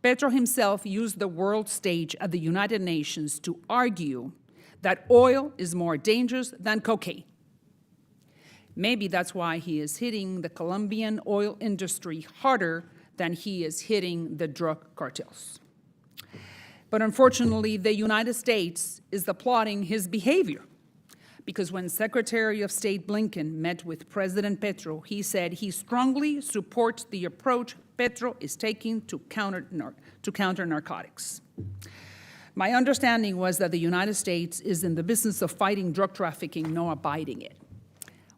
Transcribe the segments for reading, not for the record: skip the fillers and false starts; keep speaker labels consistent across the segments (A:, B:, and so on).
A: Petro himself used the world stage at the United Nations to argue that oil is more dangerous than cocaine. Maybe that's why he is hitting the Colombian oil industry harder than he is hitting the drug cartels. But unfortunately, the United States is applauding his behavior, because when Secretary of State Blinken met with President Petro, he said he strongly supports the approach Petro is taking to counter narcotics. My understanding was that the United States is in the business of fighting drug trafficking, not abiding it.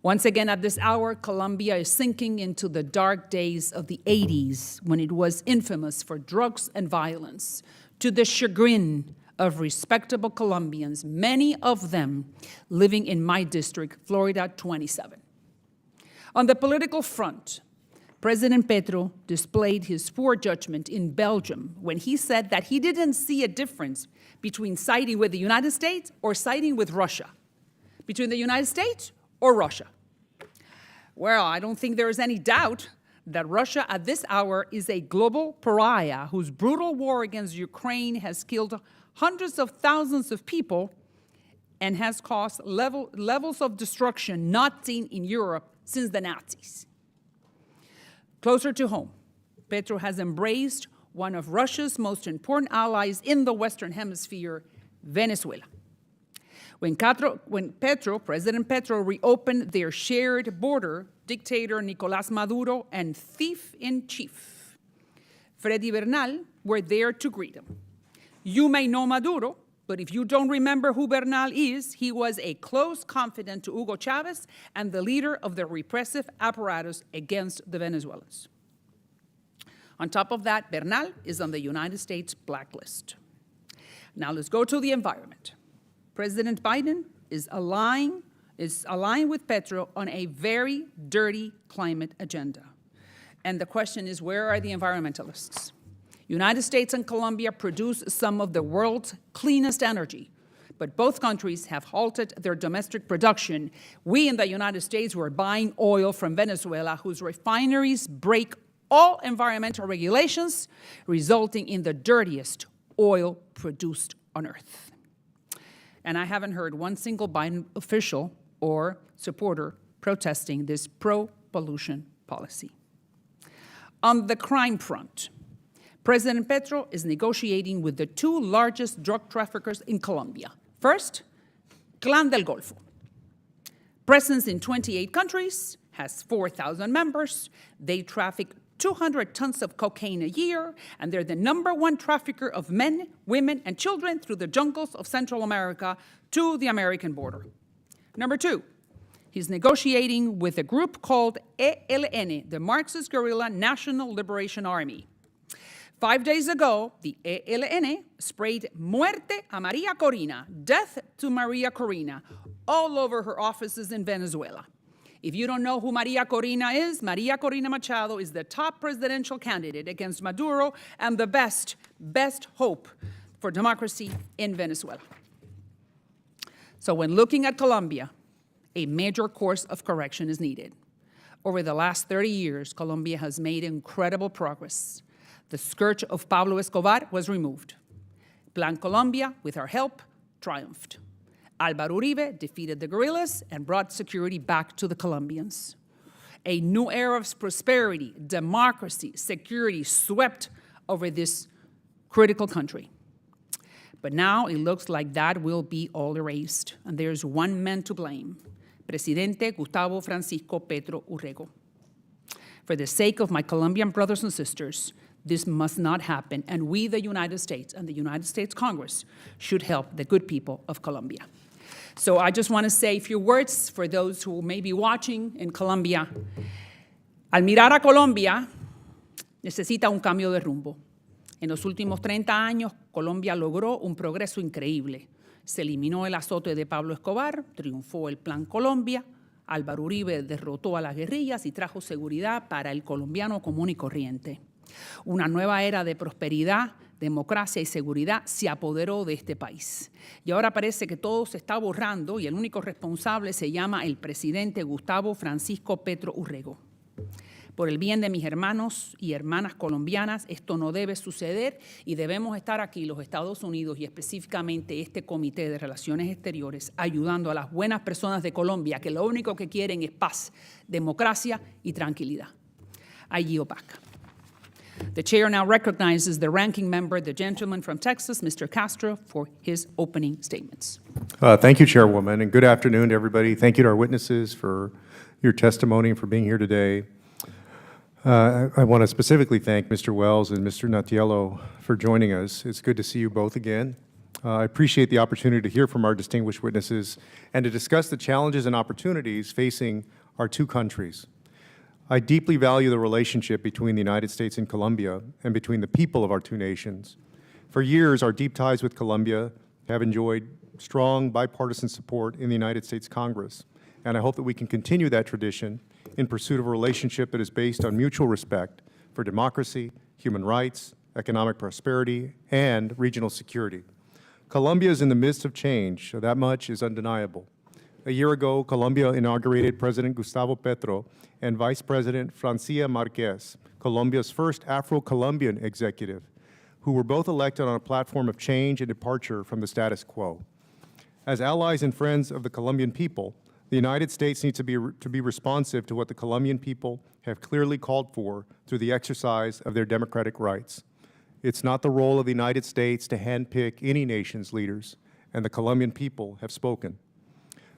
A: Once again, at this hour, Colombia is sinking into the dark days of the 80s, when it was infamous for drugs and violence, to the chagrin of respectable Colombians, many of them living in my district, Florida 27. On the political front, President Petro displayed his poor judgment in Belgium when he said that he didn't see a difference between siding with the United States or siding with Russia, between the United States or Russia. Well, I don't think there is any doubt that Russia at this hour is a global pariah whose brutal war against Ukraine has killed hundreds of thousands of people and has caused levels of destruction not seen in Europe since the Nazis. Closer to home, Petro has embraced one of Russia's most important allies in the Western Hemisphere, Venezuela. When President Petro reopened their shared border, dictator Nicolás Maduro and thief-in-chief, Freddy Bernal, were there to greet him. You may know Maduro, but if you don't remember who Bernal is, he was a close confidant to Hugo Chavez and the leader of the repressive apparatus against the Venezuelans. On top of that, Bernal is on the United States blacklist. Now let's go to the environment. President Biden is aligned with Petro on a very dirty climate agenda. And the question is, where are the environmentalists? United States and Colombia produce some of the world's cleanest energy, but both countries have halted their domestic production. We in the United States were buying oil from Venezuela, whose refineries break all environmental regulations, resulting in the dirtiest oil produced on Earth. And I haven't heard one single Biden official or supporter protesting this pro-pollution policy. On the crime front, President Petro is negotiating with the two largest drug traffickers in Colombia. First, Clan del Golfo. Presence in 28 countries, has 4,000 members. They traffic 200 tons of cocaine a year, and they're the #1 trafficker of men, women, and children through the jungles of Central America to the American border. Number two, he's negotiating with a group called ELN, the Marxist Guerrilla National Liberation Army. 5 days ago, the ELN sprayed muerte a Maria Corina, death to Maria Corina, all over her offices in Venezuela. If you don't know who Maria Corina Machado is the top presidential candidate against Maduro and the best hope for democracy in Venezuela. So when looking at Colombia, a major course of correction is needed. Over the last 30 years, Colombia has made incredible progress. The scourge of Pablo Escobar was removed. Plan Colombia, with our help, triumphed. Álvaro Uribe defeated the guerrillas and brought security back to the Colombians. A new era of prosperity, democracy, security swept over this critical country. But now it looks like that will be all erased, and there's one man to blame, Presidente Gustavo Francisco Petro Urrego. For the sake of my Colombian brothers and sisters, this must not happen, and we, the United States, and the United States Congress should help the good people of Colombia. So I just want to say a few words for those who may be watching in Colombia. Al mirar a Colombia, necesita un cambio de rumbo. En los últimos 30 años, Colombia logró un progreso increíble. Se eliminó el azote de Pablo Escobar, triunfó el Plan Colombia, Álvaro Uribe derrotó a las guerrillas y trajo seguridad para el colombiano común y corriente. Una nueva era de prosperidad, democracia y seguridad se apoderó de este país. Y ahora parece que todo se está borrando y el único responsable se llama el presidente Gustavo Francisco Petro Urrego. Por el bien de mis hermanos y hermanas colombianas, esto no debe suceder y debemos estar aquí, los Estados Unidos y específicamente este Comité de Relaciones Exteriores, ayudando a las buenas personas de Colombia, que lo único que quieren es paz, democracia y tranquilidad. I yield back. The chair now recognizes the ranking member, the gentleman from Texas, Mr. Castro, for his opening statements.
B: Thank you, Chairwoman, and good afternoon to everybody. Thank you to our witnesses for your testimony and for being here today. I want to specifically thank Mr. Wells and Mr. Natiello for joining us. It's good to see you both again. I appreciate the opportunity to hear from our distinguished witnesses and to discuss the challenges and opportunities facing our two countries. I deeply value the relationship between the United States and Colombia and between the people of our two nations. For years, our deep ties with Colombia have enjoyed strong bipartisan support in the United States Congress, and I hope that we can continue that tradition in pursuit of a relationship that is based on mutual respect for democracy, human rights, economic prosperity, and regional security. Colombia is in the midst of change, so that much is undeniable. A year ago, Colombia inaugurated President Gustavo Petro and Vice President Francia Marquez, Colombia's first Afro-Colombian executive, who were both elected on a platform of change and departure from the status quo. As allies and friends of the Colombian people, the United States needs to be responsive to what the Colombian people have clearly called for through the exercise of their democratic rights. It's not the role of the United States to handpick any nation's leaders, and the Colombian people have spoken.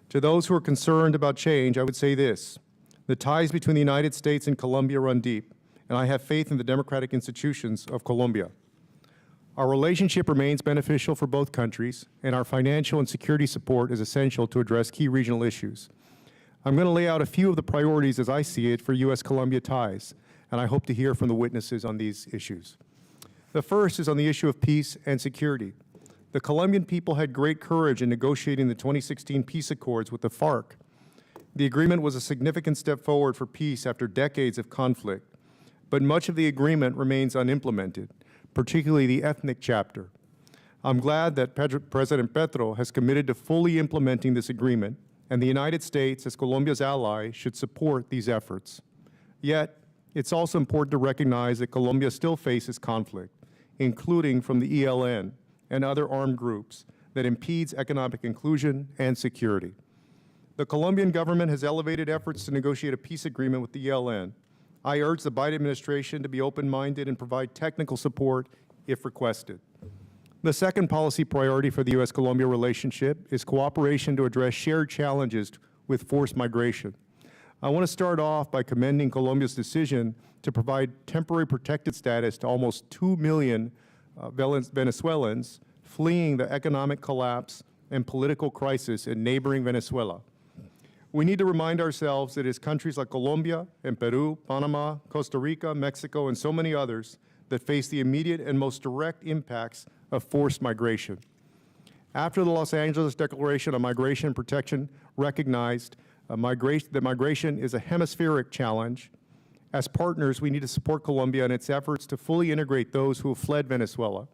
B: To those who are concerned about change, I would say this: the ties between the United States and Colombia run deep, and I have faith in the democratic institutions of Colombia. Our relationship remains beneficial for both countries, and our financial and security support is essential to address key regional issues. I'm going to lay out a few of the priorities as I see it for U.S.-Colombia ties, and I hope to hear from the witnesses on these issues. The first is on the issue of peace and security. The Colombian people had great courage in negotiating the 2016 peace accords with the FARC. The agreement was a significant step forward for peace after decades of conflict, but much of the agreement remains unimplemented, particularly the ethnic chapter. I'm glad that President Petro has committed to fully implementing this agreement, and the United States, as Colombia's ally, should support these efforts. Yet, it's also important to recognize that Colombia still faces conflict, including from the ELN and other armed groups, that impedes economic inclusion and security. The Colombian government has elevated efforts to negotiate a peace agreement with the ELN. I urge the Biden administration to be open-minded and provide technical support if requested. The second policy priority for the U.S.-Colombia relationship is cooperation to address shared challenges with forced migration. I want to start off by commending Colombia's decision to provide temporary protected status to almost 2 million Venezuelans fleeing the economic collapse and political crisis in neighboring Venezuela. We need to remind ourselves that it's countries like Colombia and Peru, Panama, Costa Rica, Mexico, and so many others that face the immediate and most direct impacts of forced migration. After the Los Angeles Declaration on Migration and Protection recognized that migration is a hemispheric challenge, as partners, we need to support Colombia in its efforts to fully integrate those who have fled Venezuela.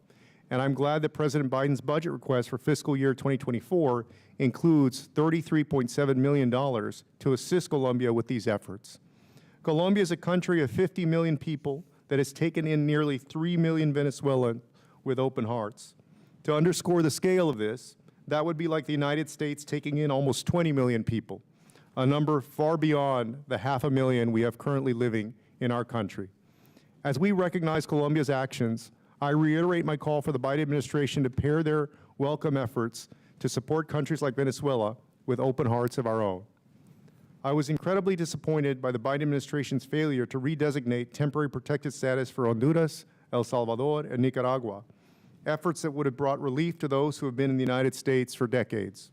B: And I'm glad that President Biden's budget request for fiscal year 2024 includes $33.7 million to assist Colombia with these efforts. Colombia is a country of 50 million people that has taken in nearly 3 million Venezuelans with open hearts. To underscore the scale of this, that would be like the United States taking in almost 20 million people, a number far beyond the 500,000 we have currently living in our country. As we recognize Colombia's actions, I reiterate my call for the Biden administration to pair their welcome efforts to support countries like Venezuela with open hearts of our own. I was incredibly disappointed by the Biden administration's failure to redesignate temporary protected status for Honduras, El Salvador, and Nicaragua, efforts that would have brought relief to those who have been in the United States for decades.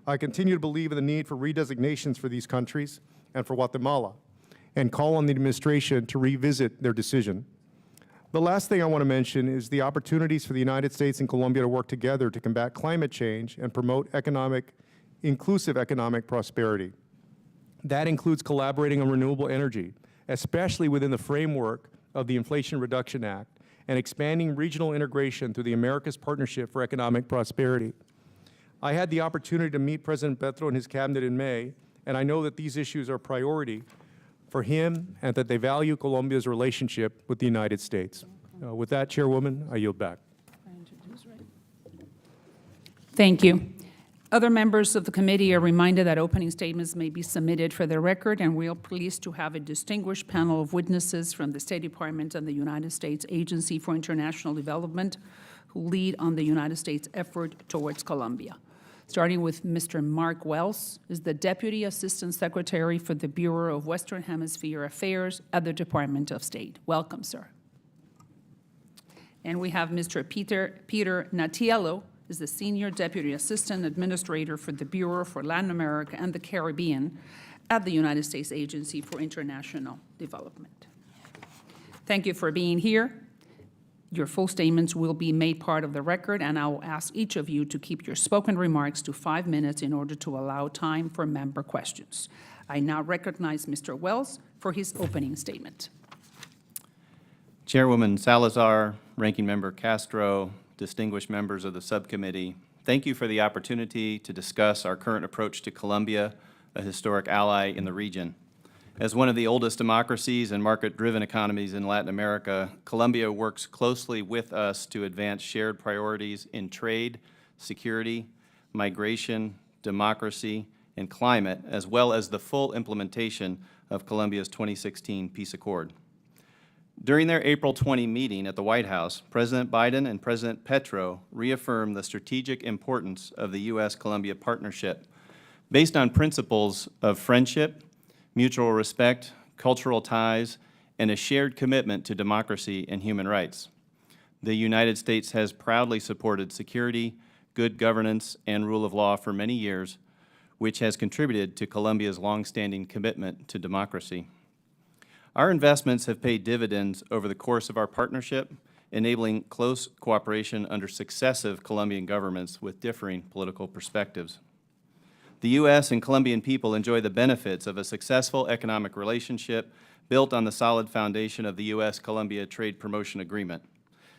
B: I continue to believe in the need for redesignations for these countries and for Guatemala, and call on the administration to revisit their decision. The last thing I want to mention is the opportunities for the United States and Colombia to work together to combat climate change and promote inclusive economic prosperity. That includes collaborating on renewable energy, especially within the framework of the Inflation Reduction Act, and expanding regional integration through the America's Partnership for Economic Prosperity. I had the opportunity to meet President Petro and his cabinet in May, and I know that these issues are a priority for him and that they value Colombia's relationship with the United States. With that, Chairwoman, I yield back.
A: Thank you. Other members of the committee are reminded that opening statements may be submitted for the record, and we are pleased to have a distinguished panel of witnesses from the State Department and the United States Agency for International Development who lead on the United States effort towards Colombia. Starting with Mr. Mark Wells, is the Deputy Assistant Secretary for the Bureau of Western Hemisphere Affairs at the Department of State. Welcome, sir. And we have Mr. Peter Natiello, is the Senior Deputy Assistant Administrator for the Bureau for Latin America and the Caribbean at the United States Agency for International Development. Thank you for being here. Your full statements will be made part of the record, and I will ask each of you to keep your spoken remarks to 5 minutes in order to allow time for member questions. I now recognize Mr. Wells for his opening statement.
C: Chairwoman Salazar, Ranking Member Castro, distinguished members of the subcommittee, thank you for the opportunity to discuss our current approach to Colombia, a historic ally in the region. As one of the oldest democracies and market-driven economies in Latin America, Colombia works closely with us to advance shared priorities in trade, security, migration, democracy, and climate, as well as the full implementation of Colombia's 2016 peace accord. During their April 20 meeting at the White House, President Biden and President Petro reaffirmed the strategic importance of the U.S.-Colombia partnership based on principles of friendship, mutual respect, cultural ties, and a shared commitment to democracy and human rights. The United States has proudly supported security, good governance, and rule of law for many years, which has contributed to Colombia's longstanding commitment to democracy. Our investments have paid dividends over the course of our partnership, enabling close cooperation under successive Colombian governments with differing political perspectives. The U.S. and Colombian people enjoy the benefits of a successful economic relationship built on the solid foundation of the U.S.-Colombia Trade Promotion Agreement.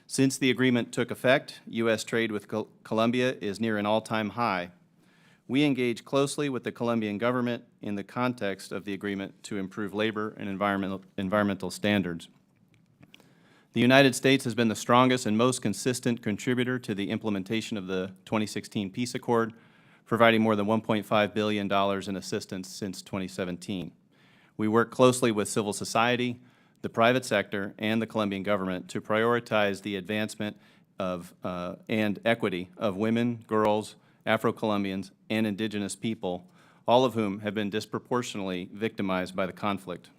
C: Since the agreement took effect, U.S. trade with Colombia is near an all-time high. We engage closely with the Colombian government in the context of the agreement to improve labor and environmental standards. The United States has been the strongest and most consistent contributor to the implementation of the 2016 peace accord, providing more than $1.5 billion in assistance since 2017. We work closely with civil society, the private sector, and the Colombian government to prioritize the advancement of and equity of women, girls, Afro-Colombians, and indigenous people, all of whom have been disproportionately victimized by the conflict.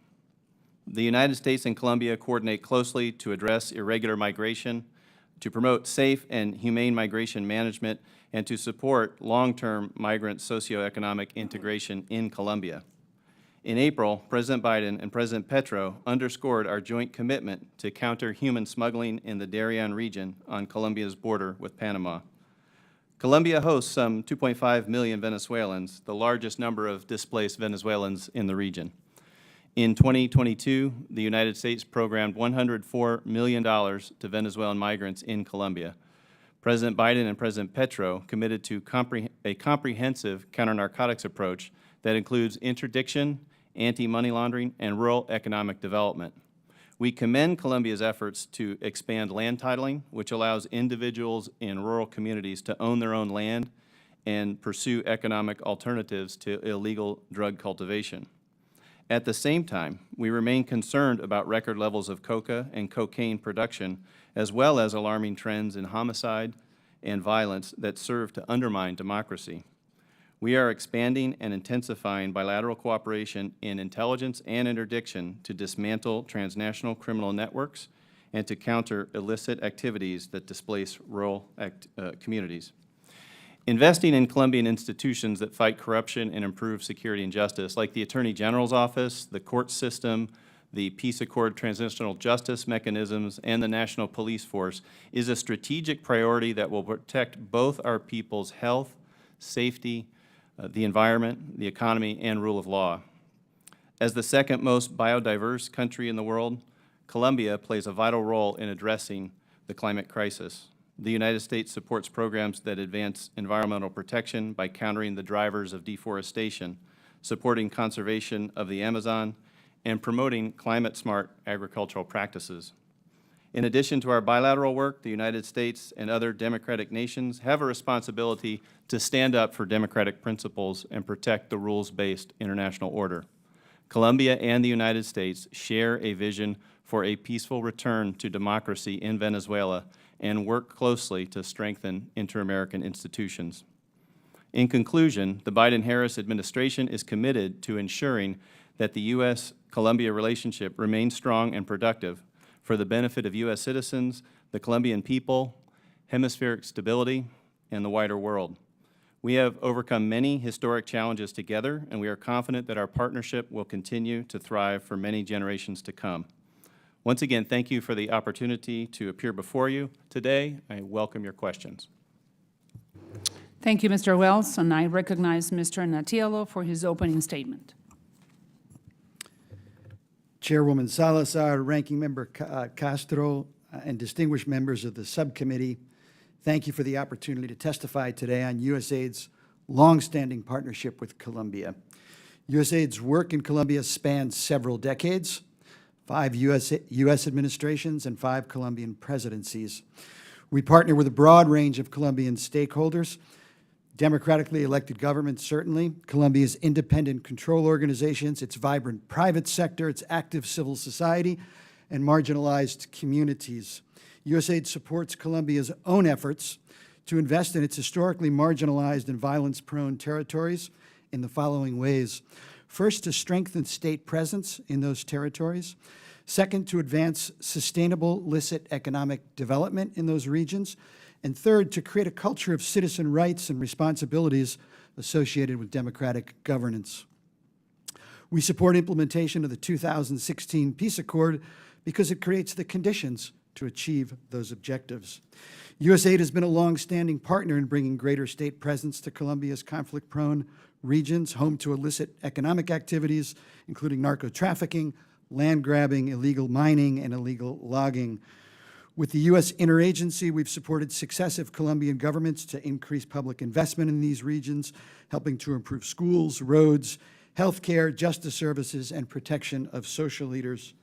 C: The United States and Colombia coordinate closely to address irregular migration, to promote safe and humane migration management, and to support long-term migrant socioeconomic integration in Colombia. In April, President Biden and President Petro underscored our joint commitment to counter human smuggling in the Darien region on Colombia's border with Panama. Colombia hosts some 2.5 million Venezuelans, the largest number of displaced Venezuelans in the region. In 2022, the United States programmed $104 million to Venezuelan migrants in Colombia. President Biden and President Petro committed to a comprehensive counter-narcotics approach that includes interdiction, anti-money laundering, and rural economic development. We commend Colombia's efforts to expand land titling, which allows individuals in rural communities to own their own land and pursue economic alternatives to illegal drug cultivation. At the same time, we remain concerned about record levels of coca and cocaine production, as well as alarming trends in homicide and violence that serve to undermine democracy. We are expanding and intensifying bilateral cooperation in intelligence and interdiction to dismantle transnational criminal networks and to counter illicit activities that displace rural communities. Investing in Colombian institutions that fight corruption and improve security and justice, like the Attorney General's Office, the court system, the Peace Accord transitional justice mechanisms, and the National Police Force, is a strategic priority that will protect both our people's health, safety, the environment, the economy, and rule of law. As the second most biodiverse country in the world, Colombia plays a vital role in addressing the climate crisis. The United States supports programs that advance environmental protection by countering the drivers of deforestation, supporting conservation of the Amazon, and promoting climate-smart agricultural practices. In addition to our bilateral work, the United States and other democratic nations have a responsibility to stand up for democratic principles and protect the rules-based international order. Colombia and the United States share a vision for a peaceful return to democracy in Venezuela and work closely to strengthen inter-American institutions. In conclusion, the Biden-Harris administration is committed to ensuring that the U.S.-Colombia relationship remains strong and productive for the benefit of U.S. citizens, the Colombian people, hemispheric stability, and the wider world. We have overcome many historic challenges together, and we are confident that our partnership will continue to thrive for many generations to come. Once again, thank you for the opportunity to appear before you today. I welcome your questions.
A: Thank you, Mr. Wells, and I recognize Mr. Natiello for his opening statement.
D: Chairwoman Salazar, Ranking Member Castro, and distinguished members of the subcommittee, thank you for the opportunity to testify today on USAID's longstanding partnership with Colombia. USAID's work in Colombia spans several decades, 5 U.S. administrations and 5 Colombian presidencies. We partner with a broad range of Colombian stakeholders, democratically elected governments, certainly, Colombia's independent control organizations, its vibrant private sector, its active civil society, and marginalized communities. USAID supports Colombia's own efforts to invest in its historically marginalized and violence-prone territories in the following ways. First, to strengthen state presence in those territories. Second, to advance sustainable, licit economic development in those regions. And third, to create a culture of citizen rights and responsibilities associated with democratic governance. We support implementation of the 2016 Peace Accord because it creates the conditions to achieve those objectives. USAID has been a long-standing partner in bringing greater state presence to Colombia's conflict-prone regions, home to illicit economic activities, including narco-trafficking, land grabbing, illegal mining, and illegal logging. With the U.S. interagency, we've supported successive Colombian governments to increase public investment in these regions, helping to improve schools, roads, healthcare, justice services, and protection of social leaders.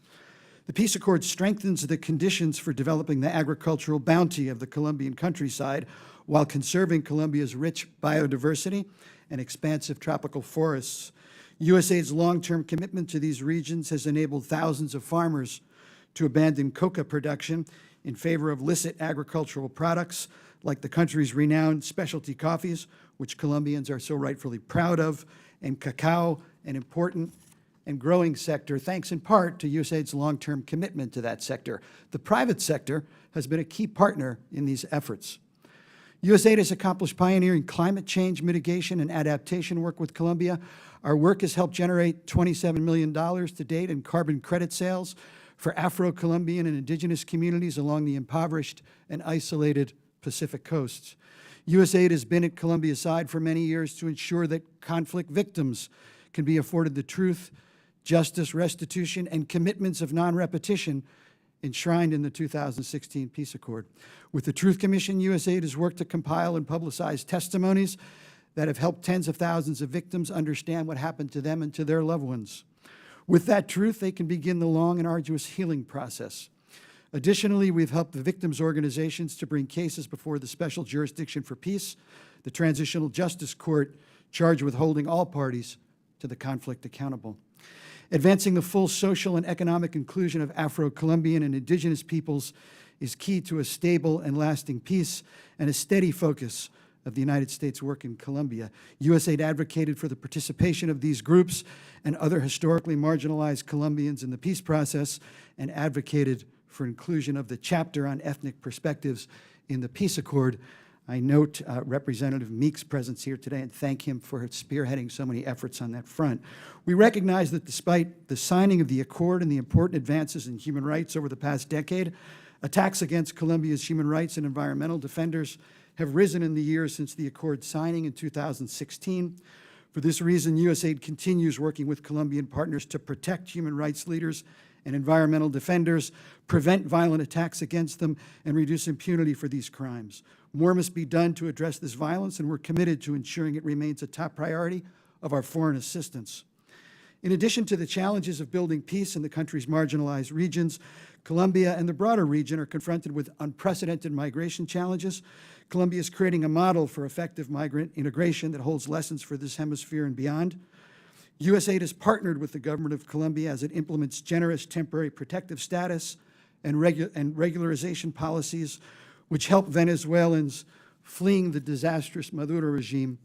D: The Peace Accord strengthens the conditions for developing the agricultural bounty of the Colombian countryside while conserving Colombia's rich biodiversity and expansive tropical forests. USAID's long-term commitment to these regions has enabled thousands of farmers to abandon coca production in favor of licit agricultural products like the country's renowned specialty coffees, which Colombians are so rightfully proud of, and cacao, an important and growing sector, thanks in part to USAID's long-term commitment to that sector. The private sector has been a key partner in these efforts. USAID has accomplished pioneering climate change mitigation and adaptation work with Colombia. Our work has helped generate $27 million to date in carbon credit sales for Afro-Colombian and indigenous communities along the impoverished and isolated Pacific coasts. USAID has been at Colombia's side for many years to ensure that conflict victims can be afforded the truth, justice, restitution, and commitments of non-repetition enshrined in the 2016 Peace Accord. With the Truth Commission, USAID has worked to compile and publicize testimonies that have helped tens of thousands of victims understand what happened to them and to their loved ones. With that truth, they can begin the long and arduous healing process. Additionally, we've helped the victims' organizations to bring cases before the Special Jurisdiction for Peace, the Transitional Justice Court, charged with holding all parties to the conflict accountable. Advancing the full social and economic inclusion of Afro-Colombian and indigenous peoples is key to a stable and lasting peace and a steady focus of the United States' work in Colombia. USAID advocated for the participation of these groups and other historically marginalized Colombians in the peace process and advocated for inclusion of the chapter on ethnic perspectives in the Peace Accord. I note Representative Meek's presence here today and thank him for spearheading so many efforts on that front. We recognize that despite the signing of the accord and the important advances in human rights over the past decade, attacks against Colombia's human rights and environmental defenders have risen in the years since the accord signing in 2016. For this reason, USAID continues working with Colombian partners to protect human rights leaders and environmental defenders, prevent violent attacks against them, and reduce impunity for these crimes. More must be done to address this violence, and we're committed to ensuring it remains a top priority of our foreign assistance. In addition to the challenges of building peace in the country's marginalized regions, Colombia and the broader region are confronted with unprecedented migration challenges. Colombia is creating a model for effective migrant integration that holds lessons for this hemisphere and beyond. USAID has partnered with the government of Colombia as it implements generous temporary protective status and regularization policies, which help Venezuelans fleeing the disastrous Maduro regime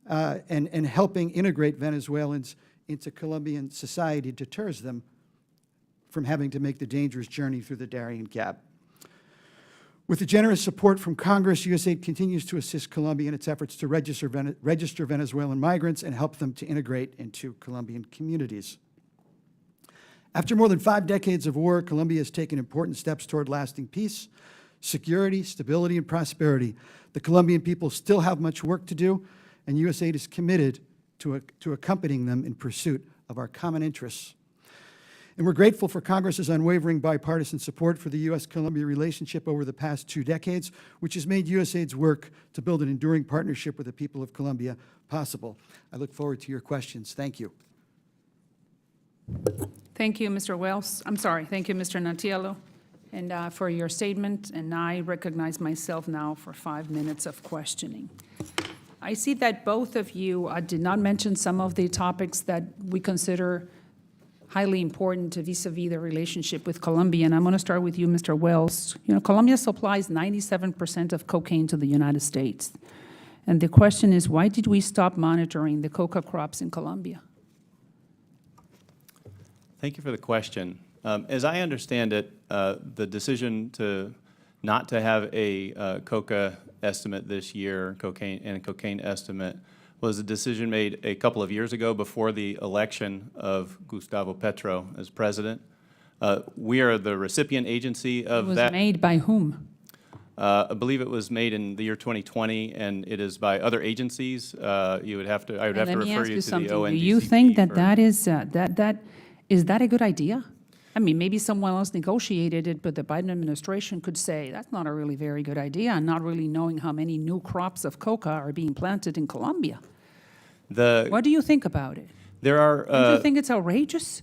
D: and helping integrate Venezuelans into Colombian society deters them from having to make the dangerous journey through the Darien Gap. With the generous support from Congress, USAID continues to assist Colombia in its efforts to register Venezuelan migrants and help them to integrate into Colombian communities. After more than 5 decades of war, Colombia has taken important steps toward lasting peace, security, stability, and prosperity. The Colombian people still have much work to do, and USAID is committed to accompanying them in pursuit of our common interests. And we're grateful for Congress's unwavering bipartisan support for the U.S.-Colombia relationship over the past 2 decades, which has made USAID's work to build an enduring partnership with the people of Colombia possible. I look forward to your questions. Thank you.
A: Thank you, Mr. Wells. I'm sorry, thank you, Mr. Natiello, and for your statement, and I recognize myself now for 5 minutes of questioning. I see that both of you did not mention some of the topics that we consider highly important vis-a-vis the relationship with Colombia, and I'm going to start with you, Mr. Wells. You know, Colombia supplies 97% of cocaine to the United States, and the question is, why did we stop monitoring the coca crops in Colombia?
C: Thank you for the question. As I understand it, the decision not to have a coca estimate this year, cocaine estimate, was a decision made a couple of years ago before the election of Gustavo Petro as president. We are the recipient agency of that.
A: It was made by whom?
C: I believe it was made in the year 2020, and it is by other agencies. I would have to refer you to the ONDCP.
A: Do you think that is that a good idea? I mean, maybe someone else negotiated it, but the Biden administration could say, that's not a really very good idea, and not really knowing how many new crops of coca are being planted in Colombia. What do you think about it?
C: There are.
A: Don't you think it's outrageous?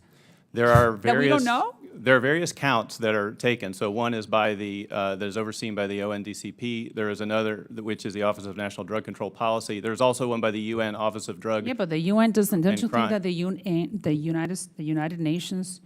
C: There are various.
A: That we don't know?
C: There are various counts that are taken. So one is by that is overseen by the ONDCP. There is another, which is the Office of National Drug Control Policy. There's also one by the UN Office of Drug.
A: Yeah, but the UN doesn't. Don't you
C: crime.
A: think that the United Nations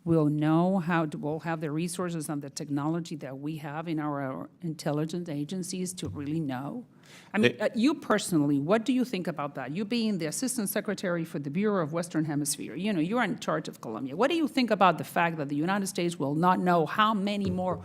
A: will will have the resources and the technology that we have in our intelligence agencies to really know? I mean, you personally, what do you think about that? You being the Assistant Secretary for the Bureau of Western Hemisphere, you know, you're in charge of Colombia. What do you think about the fact that the United States will not know how many more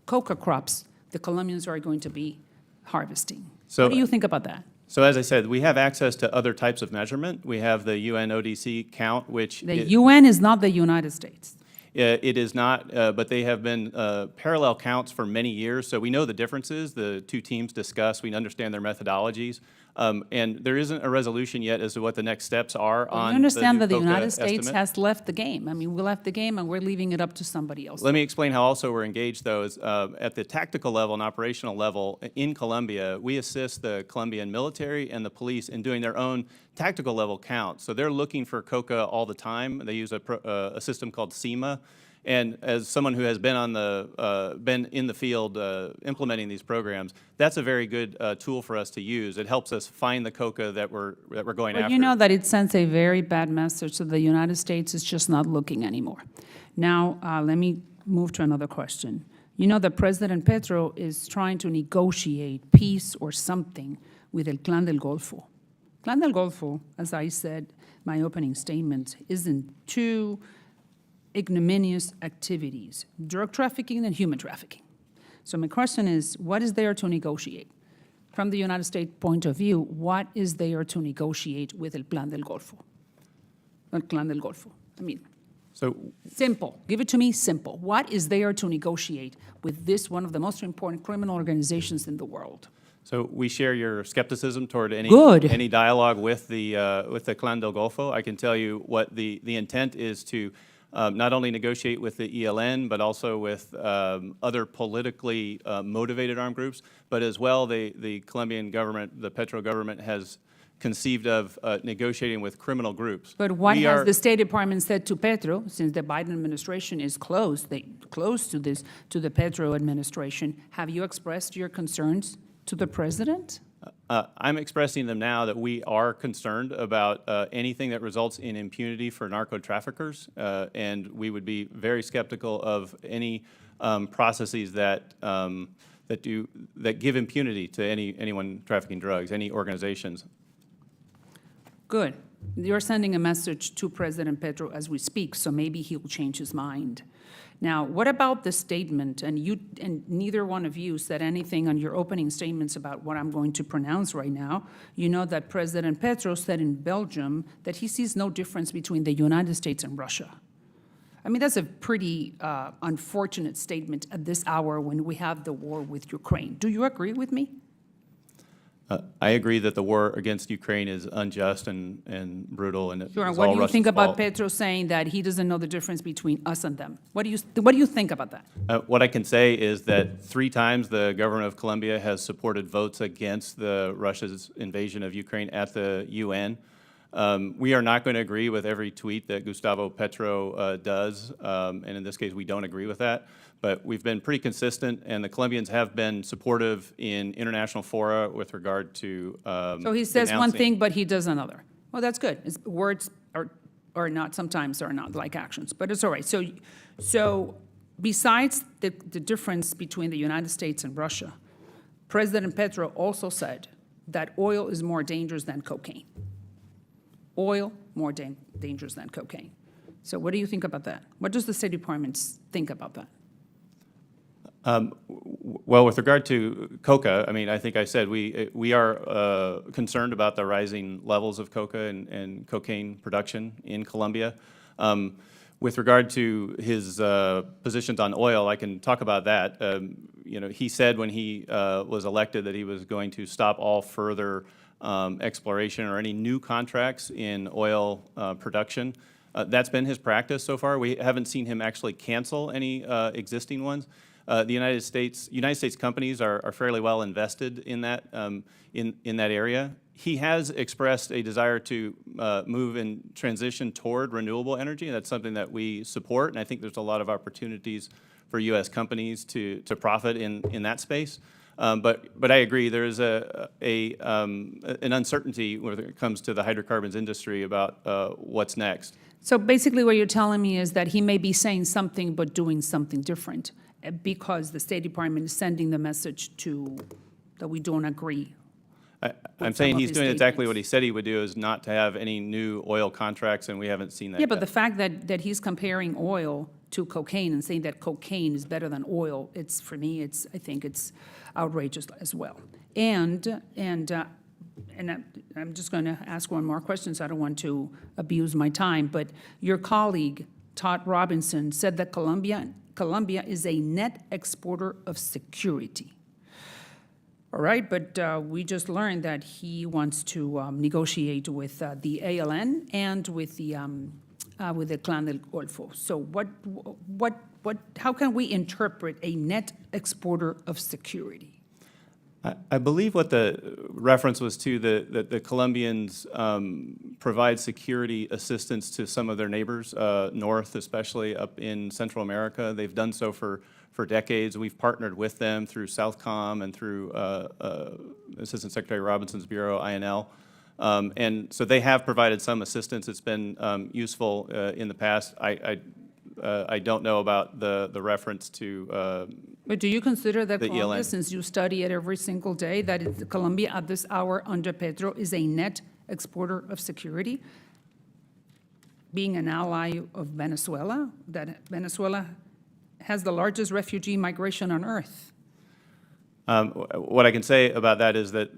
A: coca crops the Colombians are going to be harvesting?
C: So,
A: what do you think about that?
C: So as I said, we have access to other types of measurement. We have the UN ODC count, which
A: The UN is not the United States.
C: It is not, but they have been parallel counts for many years, so we know the differences. The two teams discuss, we understand their methodologies, and there isn't a resolution yet as to what the next steps are on
A: You understand
C: the
A: that the
C: new
A: United
C: COCA
A: States
C: estimate.
A: has left the game. I mean, we left the game and we're leaving it up to somebody else.
C: Let me explain how also we're engaged, though, is at the tactical level and operational level in Colombia, we assist the Colombian military and the police in doing their own tactical level counts. So they're looking for coca all the time. They use a system called SEMA. And as someone who has been been in the field implementing these programs, that's a very good tool for us to use. It helps us find the coca that we're going after.
A: But you know that it sends a very bad message to the United States is just not looking anymore. Now, let me move to another question. You know that President Petro is trying to negotiate peace or something with El Clan del Golfo. Clan del Golfo, as I said, my opening statement, is in two ignominious activities, drug trafficking and human trafficking. So my question is, what is there to negotiate? From the United States point of view, what is there to negotiate with El Clan del Golfo? El Clan del Golfo. I mean,
C: So
A: simple. Give it to me simple. What is there to negotiate with this, one of the most important criminal organizations in the world?
C: So we share your skepticism toward
A: Good.
C: any dialogue with the Clan del Golfo. I can tell you what the intent is to not only negotiate with the ELN, but also with other politically motivated armed groups, but as well the Colombian government, the Petro government has conceived of negotiating with criminal groups.
A: But what
C: We
A: has
C: are-
A: the State Department said to Petro, since the Biden administration is close to this, to the Petro administration? Have you expressed your concerns to the president?
C: I'm expressing them now that we are concerned about anything that results in impunity for narco-traffickers, and we would be very skeptical of any processes that that give impunity to anyone trafficking drugs, any organizations.
A: Good. You're sending a message to President Petro as we speak, so maybe he'll change his mind. Now, what about the statement, and neither one of you said anything on your opening statements about what I'm going to pronounce right now. You know that President Petro said in Belgium that he sees no difference between the United States and Russia. I mean, that's a pretty unfortunate statement at this hour when we have the war with Ukraine. Do you agree with me?
C: I agree that the war against Ukraine is unjust and brutal, and it's
A: Sure.
C: all
A: And what do you
C: Russia's
A: think about
C: fault.
A: Petro saying that he doesn't know the difference between us and them? What do you think about that?
C: What I can say is that 3 times the government of Colombia has supported votes against Russia's invasion of Ukraine at the UN. We are not going to agree with every tweet that Gustavo Petro does, and in this case, we don't agree with that. But we've been pretty consistent, and the Colombians have been supportive in international fora with regard to
A: So he says one
C: denouncing-
A: thing, but he does another. Well, that's good. Words are not, sometimes are not like actions, but it's all right. So besides the difference between the United States and Russia, President Petro also said that oil is more dangerous than cocaine. Oil more dangerous than cocaine. So what do you think about that? What does the State Department think about that?
C: Well, with regard to coca, I mean, I think I said we are concerned about the rising levels of coca and cocaine production in Colombia. With regard to his positions on oil, I can talk about that. You know, he said when he was elected that he was going to stop all further exploration or any new contracts in oil production. That's been his practice so far. We haven't seen him actually cancel any existing ones. The United States companies are fairly well invested in that area. He has expressed a desire to move and transition toward renewable energy, and that's something that we support. And I think there's a lot of opportunities for U.S. companies to profit in that space. But I agree, there is an uncertainty when it comes to the hydrocarbons industry about what's next.
A: So basically what you're telling me is that he may be saying something but doing something different because the State Department is sending the message that we don't agree.
C: I'm
A: some
C: saying
A: of
C: he's
A: his
C: doing exactly
A: statements.
C: what he said he would do, is not to have any new oil contracts, and we haven't seen that
A: Yeah, but
C: yet.
A: the fact that he's comparing oil to cocaine and saying that cocaine is better than oil, for me, I think it's outrageous as well. And I'm just going to ask one more question, so I don't want to abuse my time, but your colleague, Todd Robinson, said that Colombia is a net exporter of security. All right, but we just learned that he wants to negotiate with the ALN and with the Clan del Golfo. So how can we interpret a net exporter of security?
C: I believe what the reference was to that the Colombians provide security assistance to some of their neighbors, north, especially up in Central America. They've done so for decades. We've partnered with them through Southcom and through Assistant Secretary Robinson's bureau, INL. And so they have provided some assistance. It's been useful in the past. I don't know about the reference to
A: But do you consider that
C: The
A: Colombia,
C: ELN.
A: since you study it every single day, that Colombia at this hour under Petro is a net exporter of security? Being an ally of Venezuela, that Venezuela has the largest refugee migration on earth.
C: What I can say about that is that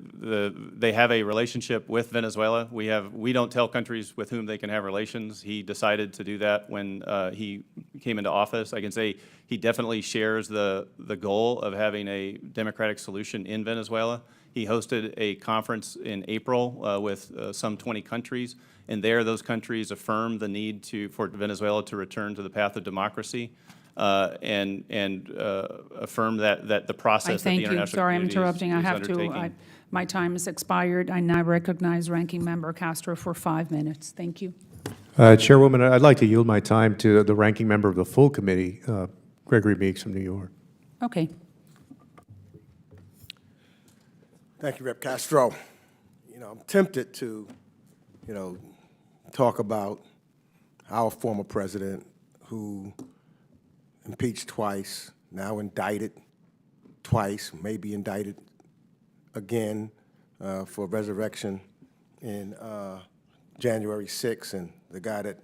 C: they have a relationship with Venezuela. We don't tell countries with whom they can have relations. He decided to do that when he came into office. I can say he definitely shares the goal of having a democratic solution in Venezuela. He hosted a conference in April with some 20 countries, and there those countries affirmed the need for Venezuela to return to the path of democracy. And affirm that the process that the international
A: Sorry, I'm
C: community
A: interrupting. I
C: is
A: have to,
C: undertaking.
A: My time has expired. I now recognize Ranking Member Castro for 5 minutes. Thank you.
B: Chairwoman, I'd like to yield my time to the ranking member of the full committee, Gregory Meeks from New York.
A: Okay.
E: Thank you, Rep. Castro. I'm tempted to, talk about our former president who impeached twice, now indicted twice, maybe indicted again for resurrection in January 6th, and the guy that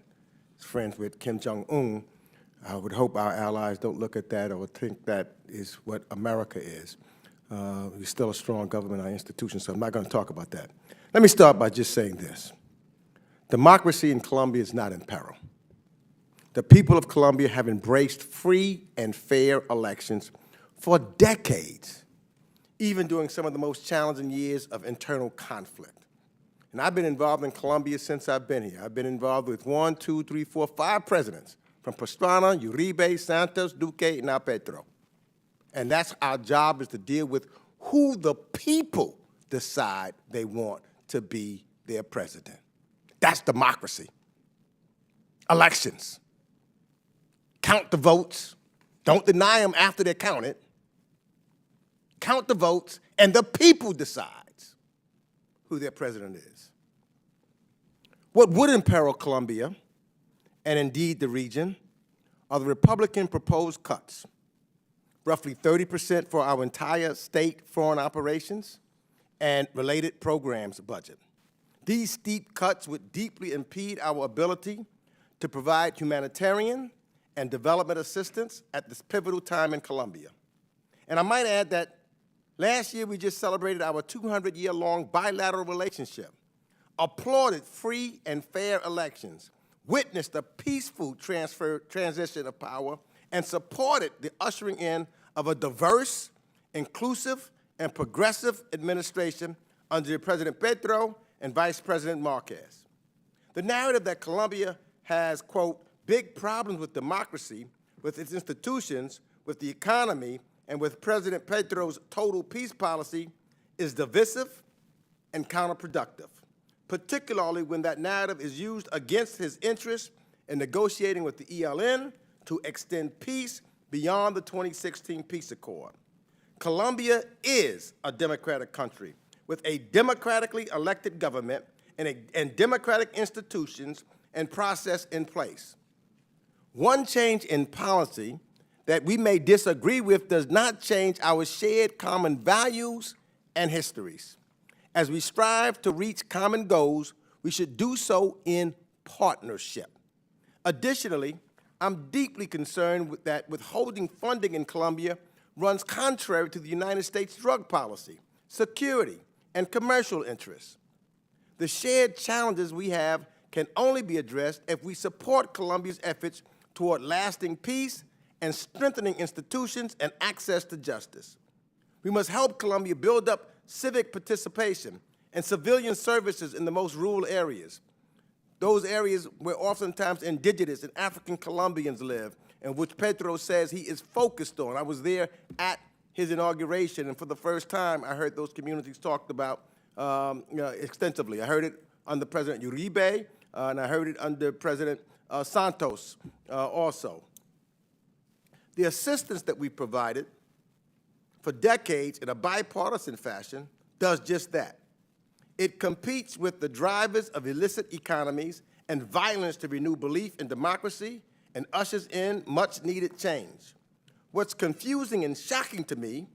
E: is friends with Kim Jong-un. I would hope our allies don't look at that or think that is what America is. We're still a strong government, our institutions, so I'm not going to talk about that. Let me start by just saying this. Democracy in Colombia is not in peril. The people of Colombia have embraced free and fair elections for decades, even during some of the most challenging years of internal conflict. And I've been involved in Colombia since I've been here. I've been involved with 1, 2, 3, 4, 5 presidents, from Pastrana, Uribe, Santos, Duque, and now Petro. And that's our job, is to deal with who the people decide they want to be their president. That's democracy. Elections. Count the votes. Don't deny them after they're counted. Count the votes, and the people decides who their president is. What would imperil Colombia, and indeed the region, are the Republican proposed cuts, roughly 30% for our entire state foreign operations and related programs budget. These steep cuts would deeply impede our ability to provide humanitarian and development assistance at this pivotal time in Colombia. And I might add that last year we just celebrated our 200-year-long bilateral relationship, applauded free and fair elections, witnessed a peaceful transition of power, and supported the ushering in of a diverse, inclusive, and progressive administration under President Petro and Vice President Marquez. The narrative that Colombia has, quote, big problems with democracy, with its institutions, with the economy, and with President Petro's total peace policy is divisive and counterproductive, particularly when that narrative is used against his interests in negotiating with the ELN to extend peace beyond the 2016 peace accord. Colombia is a democratic country with a democratically elected government and democratic institutions and process in place. One change in policy that we may disagree with does not change our shared common values and histories. As we strive to reach common goals, we should do so in partnership. Additionally, I'm deeply concerned that withholding funding in Colombia runs contrary to the United States drug policy, security, and commercial interests. The shared challenges we have can only be addressed if we support Colombia's efforts toward lasting peace and strengthening institutions and access to justice. We must help Colombia build up civic participation and civilian services in the most rural areas, those areas where oftentimes indigenous and African Colombians live, and which Petro says he is focused on. I was there at his inauguration, and for the first time, I heard those communities talked about extensively. I heard it under President Uribe, and I heard it under President Santos also. The assistance that we provided for decades in a bipartisan fashion does just that. It competes with the drivers of illicit economies and violence to renew belief in democracy and ushers in much-needed change. What's confusing and shocking to me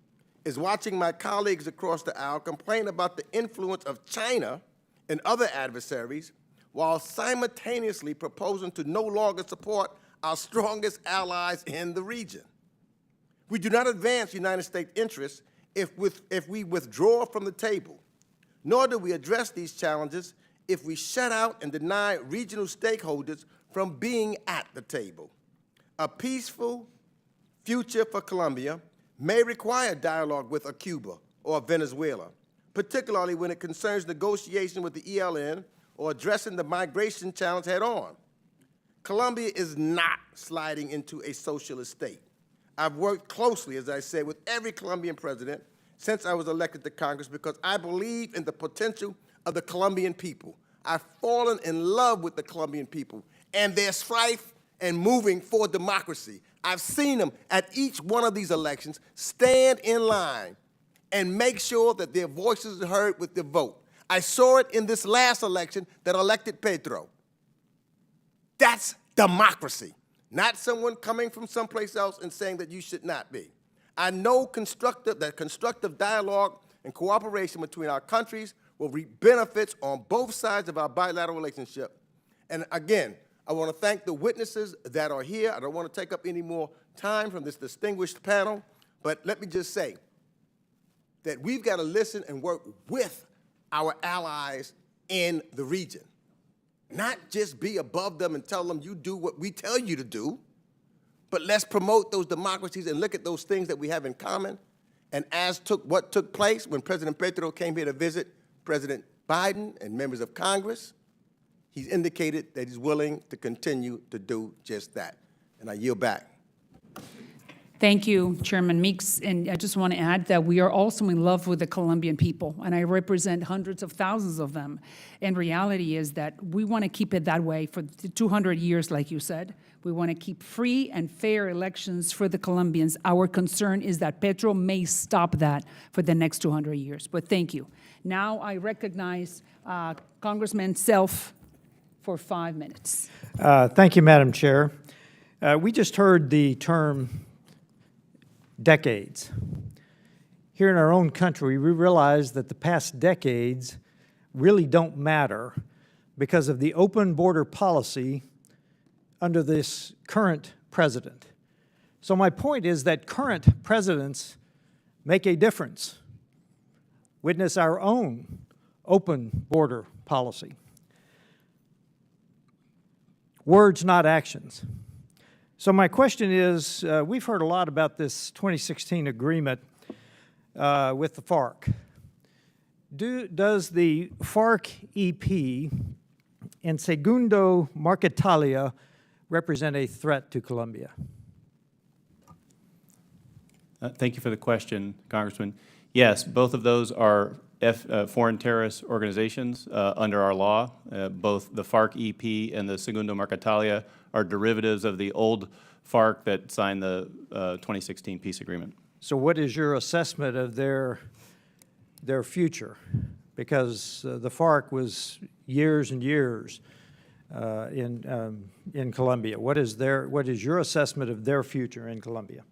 E: is watching my colleagues across the aisle complain about the influence of China and other adversaries while simultaneously proposing to no longer support our strongest allies in the region. We do not advance United States interests if we withdraw from the table, nor do we address these challenges if we shut out and deny regional stakeholders from being at the table. A peaceful future for Colombia may require dialogue with a Cuba or Venezuela, particularly when it concerns negotiation with the ELN or addressing the migration challenge head-on. Colombia is not sliding into a socialist state. I've worked closely, as I said, with every Colombian president, since I was elected to Congress because I believe in the potential of the Colombian people. I've fallen in love with the Colombian people and their strife and moving for democracy. I've seen them at each one of these elections stand in line and make sure that their voices are heard with their vote. I saw it in this last election that elected Petro. That's democracy, not someone coming from someplace else and saying that you should not be. I know that constructive dialogue and cooperation between our countries will reap benefits on both sides of our bilateral relationship. And again, I want to thank the witnesses that are here. I don't want to take up any more time from this distinguished panel, but let me just say that we've got to listen and work with our allies in the region, not just be above them and tell them you do what we tell you to do, but let's promote those democracies and look at those things that we have in common. And as what took place when President Petro came here to visit President Biden and members of Congress, he's indicated that he's willing to continue to do just that. And I yield back.
A: Thank you, Chairman Meeks. And I just want to add that we are also in love with the Colombian people, and I represent hundreds of thousands of them. And reality is that we want to keep it that way for 200 years, like you said. We want to keep free and fair elections for the Colombians. Our concern is that Petro may stop that for the next 200 years. But thank you. Now I recognize Congressman Self for 5 minutes.
F: Thank you, Madam Chair. We just heard the term decades. Here in our own country, we realize that the past decades really don't matter because of the open border policy under this current president. So my point is that current presidents make a difference. Witness our own open border policy. Words, not actions. So my question is, we've heard a lot about this 2016 agreement with the FARC. Does the FARC-EP and Segundo Marquetalia represent a threat to Colombia?
C: Thank you for the question, Congressman. Yes, both of those are foreign terrorist organizations under our law. Both the FARC-EP and the Segundo Marquetalia are derivatives of the old FARC that signed the 2016 peace agreement.
F: So what is your assessment of their future? Because the FARC was years and years in Colombia. What is your assessment of their future in Colombia?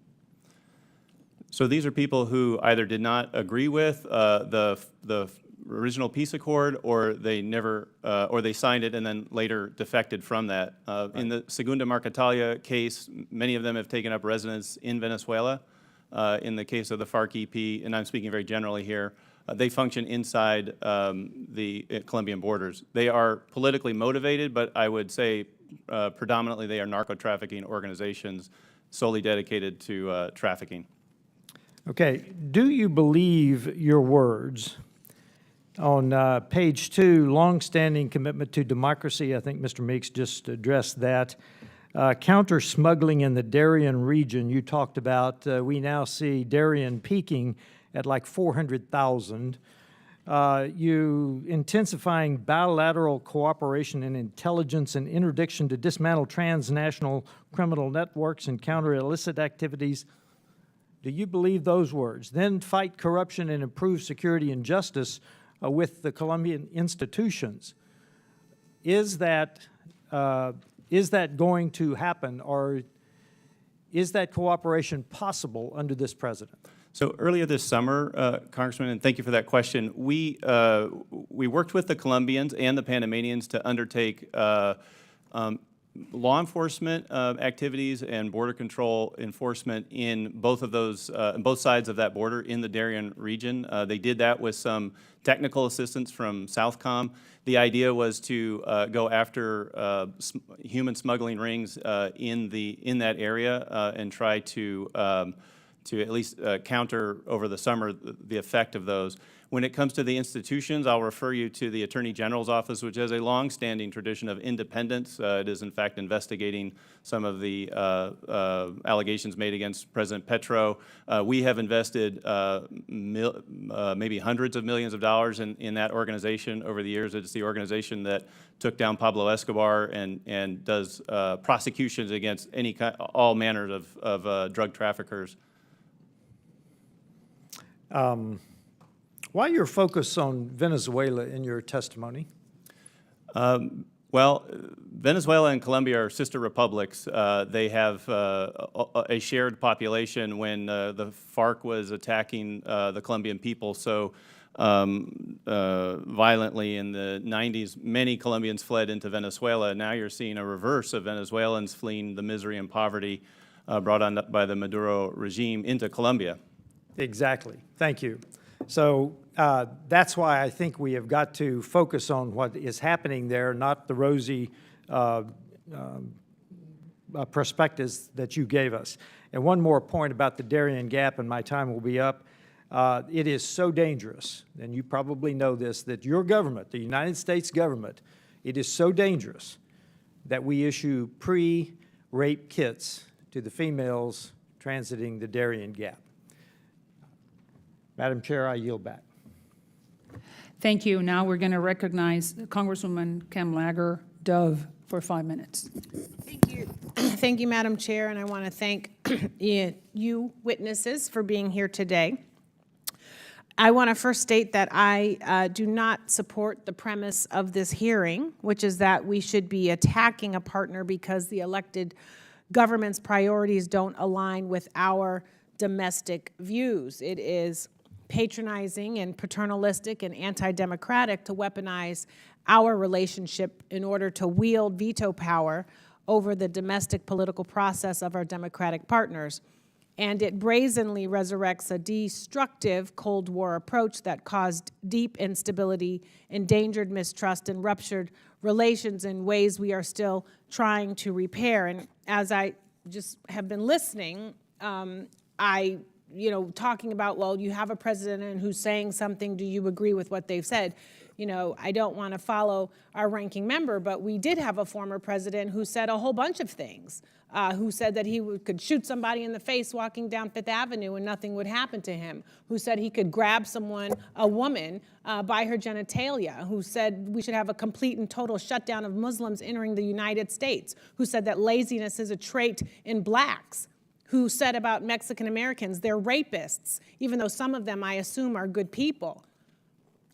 C: So these are people who either did not agree with the original peace accord, or they never, or they signed it and then later defected from that. In the Segunda Marquetalia case, many of them have taken up residence in Venezuela. In the case of the FARC-EP, and I'm speaking very generally here, they function inside the Colombian borders. They are politically motivated, but I would say predominantly they are narco-trafficking organizations solely dedicated to trafficking.
F: Okay, do you believe your words on page 2, longstanding commitment to democracy? I think Mr. Meeks just addressed that. Counter smuggling in the Darien region, you talked about, we now see Darien peaking at like 400,000. You intensifying bilateral cooperation in intelligence and interdiction to dismantle transnational criminal networks and counter illicit activities. Do you believe those words? Then fight corruption and improve security and justice with the Colombian institutions. Is that going to happen, or is that cooperation possible under this president?
C: So earlier this summer, Congressman, and thank you for that question, we worked with the Colombians and the Panamanians to undertake law enforcement activities and border control enforcement in both of those, both sides of that border in the Darien region. They did that with some technical assistance from Southcom. The idea was to go after human smuggling rings in that area and try to at least counter over the summer the effect of those. When it comes to the institutions, I'll refer you to the Attorney General's office, which has a long-standing tradition of independence. It is, in fact, investigating some of the allegations made against President Petro. We have invested maybe hundreds of millions of dollars in that organization over the years. It's the organization that took down Pablo Escobar and does prosecutions against all manners of drug traffickers.
F: Why your focus on Venezuela in your testimony?
C: Well, Venezuela and Colombia are sister republics. They have a shared population. When the FARC was attacking the Colombian people so violently in the 90s, many Colombians fled into Venezuela. Now you're seeing a reverse of Venezuelans fleeing the misery and poverty brought on by the Maduro regime into Colombia.
F: Exactly. Thank you. So that's why I think we have got to focus on what is happening there, not the rosy perspectives that you gave us. And one more point about the Darien Gap, and my time will be up. It is so dangerous, and you probably know this, that your government, the United States government, it is so dangerous that we issue pre-rape kits to the females transiting the Darien Gap. Madam Chair, I yield back.
A: Thank you. Now we're going to recognize Congresswoman Kamlager Dove for 5 minutes.
G: Thank you. Thank you, Madam Chair, and I want to thank you witnesses for being here today. I want to first state that I do not support the premise of this hearing, which is that we should be attacking a partner because the elected government's priorities don't align with our domestic views. It is patronizing and paternalistic and anti-democratic to weaponize our relationship in order to wield veto power over the domestic political process of our democratic partners. And it brazenly resurrects a destructive Cold War approach that caused deep instability, endangered mistrust, and ruptured relations in ways we are still trying to repair. And as I just have been listening, talking about, well, you have a president who's saying something, do you agree with what they've said? I don't want to follow our ranking member, but we did have a former president who said a whole bunch of things, who said that he could shoot somebody in the face walking down Fifth Avenue and nothing would happen to him, who said he could grab a woman, by her genitalia, who said we should have a complete and total shutdown of Muslims entering the United States, who said that laziness is a trait in blacks, who said about Mexican Americans, they're rapists, even though some of them, I assume, are good people.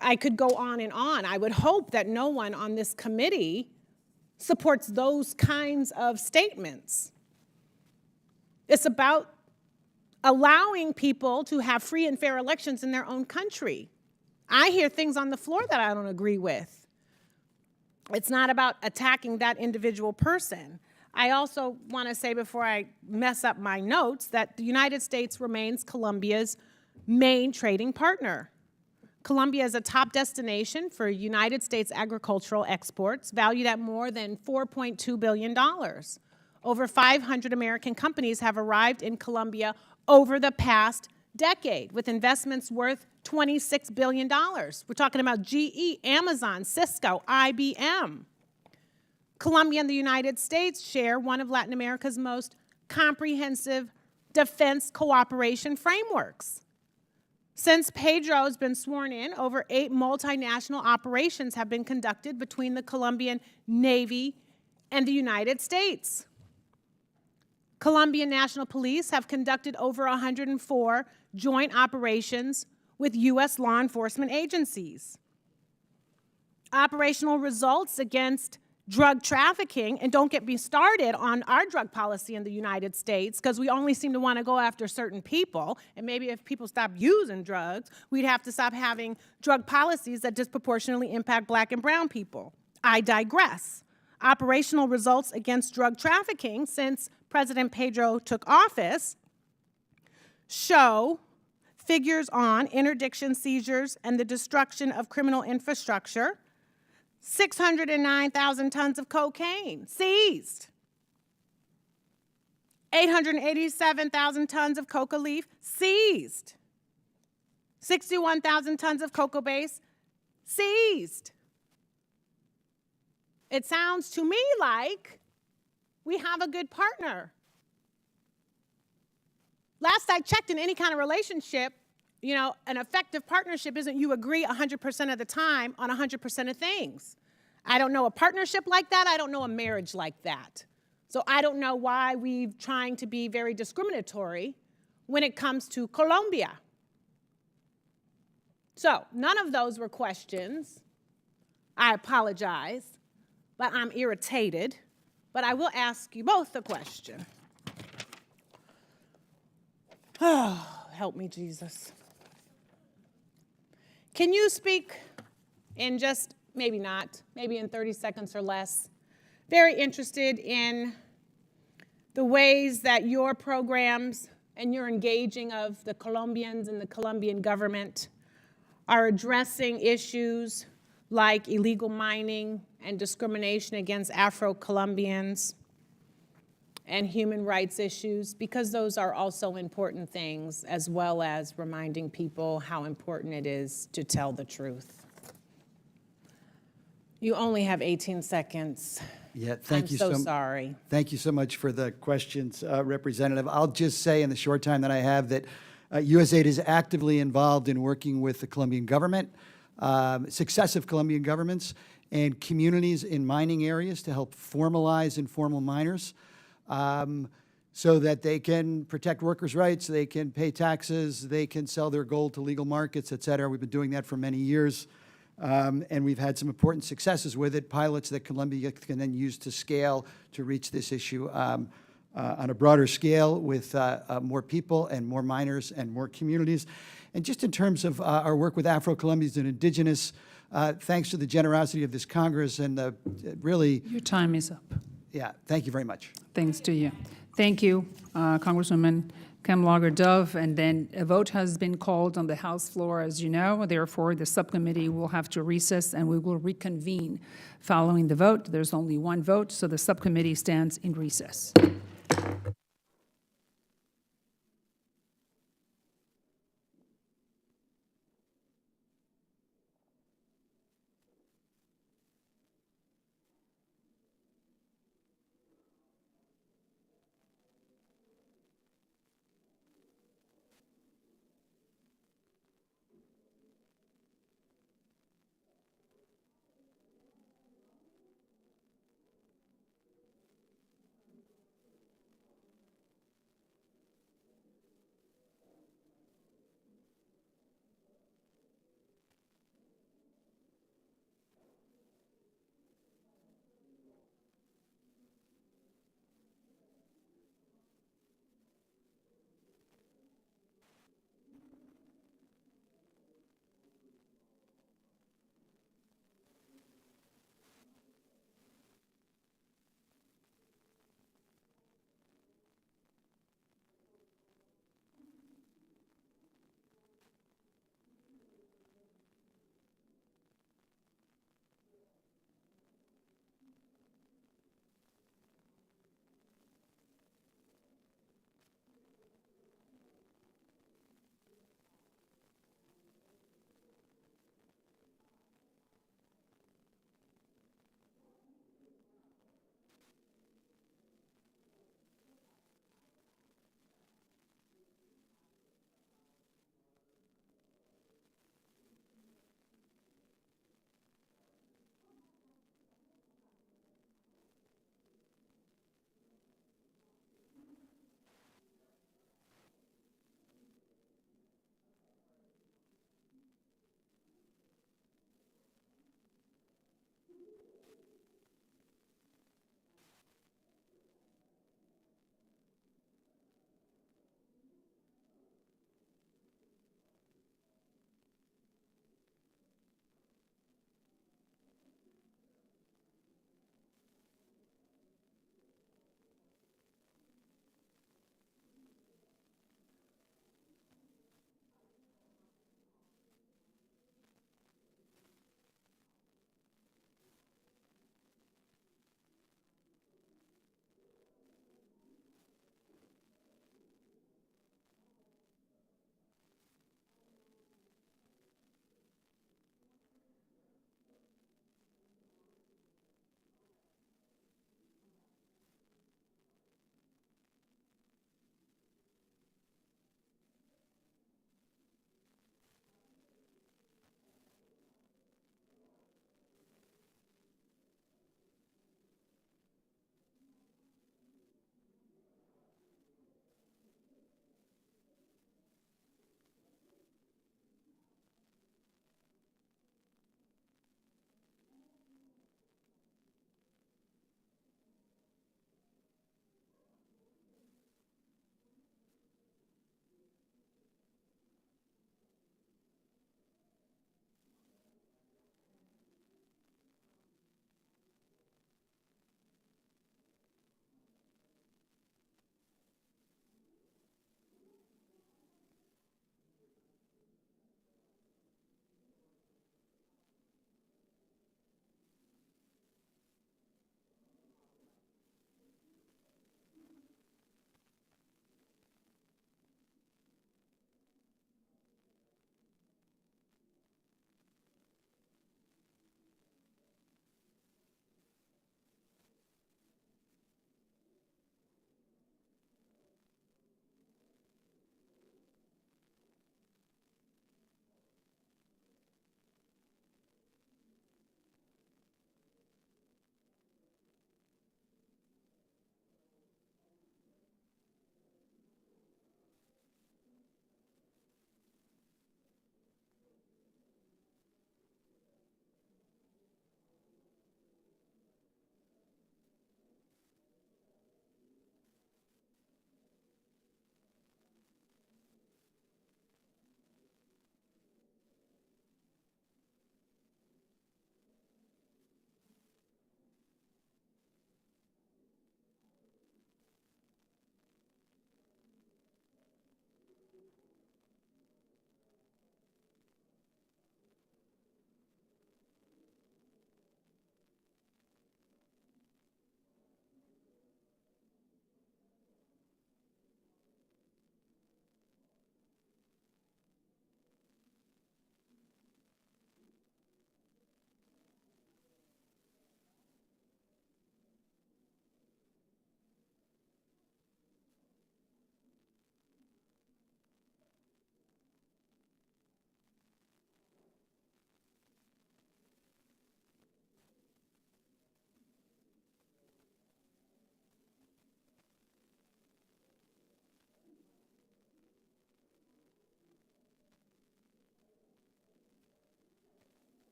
G: I could go on and on. I would hope that no one on this committee supports those kinds of statements. It's about allowing people to have free and fair elections in their own country. I hear things on the floor that I don't agree with. It's not about attacking that individual person. I also want to say before I mess up my notes that the United States remains Colombia's main trading partner. Colombia is a top destination for United States agricultural exports, valued at more than $4.2 billion. Over 500 American companies have arrived in Colombia over the past decade, with investments worth $26 billion. We're talking about GE, Amazon, Cisco, IBM. Colombia and the United States share one of Latin America's most comprehensive defense cooperation frameworks. Since Pedro has been sworn in, over 8 multinational operations have been conducted between the Colombian Navy and the United States. Colombian National Police have conducted over 104 joint operations with U.S. law enforcement agencies. Operational results against drug trafficking, and don't get me started on our drug policy in the United States, because we only seem to want to go after certain people, and maybe if people stop using drugs, we'd have to stop having drug policies that disproportionately impact black and brown people. I digress. Operational results against drug trafficking since President Pedro took office show figures on interdiction seizures and the destruction of criminal infrastructure. 609,000 tons of cocaine seized. 887,000 tons of coca leaf seized. 61,000 tons of cocoa base seized. It sounds to me like we have a good partner. Last I checked, in any kind of relationship, you know, an effective partnership isn't you agree 100% of the time on 100% of things. I don't know a partnership like that. I don't know a marriage like that. So I don't know why we're trying to be very discriminatory when it comes to Colombia. So none of those were questions. I apologize, but I'm irritated. But I will ask you both a question. Oh, help me, Jesus. Can you speak in just, maybe not, maybe in 30 seconds or less, very interested in the ways that your programs and your engaging of the Colombians and the Colombian government are addressing issues like illegal mining and discrimination against Afro-Colombians and human rights issues, because those are also important things, as well as reminding people how important it is to tell the truth. You only have 18 seconds.
D: Yeah, thank you so
G: I'm so sorry.
D: Thank you so much for the questions, Representative. I'll just say in the short time that I have that USAID is actively involved in working with the Colombian government, successive Colombian governments, and communities in mining areas to help formalize informal miners so that they can protect workers' rights, they can pay taxes, they can sell their gold to legal markets, et cetera. We've been doing that for many years. And we've had some important successes with it, pilots that Colombia can then use to scale to reach this issue on a broader scale with more people and more miners and more communities. And just in terms of our work with Afro-Colombians and indigenous, thanks to the generosity of this Congress and the really...
A: Your time is up.
D: Yeah, thank you very much.
A: Thanks to you. Thank you, Congresswoman Kemlager-Dove. And then a vote has been called on the House floor, as you know. Therefore, the subcommittee will have to recess, and we will reconvene following the vote. There's only one vote, so the subcommittee stands in recess.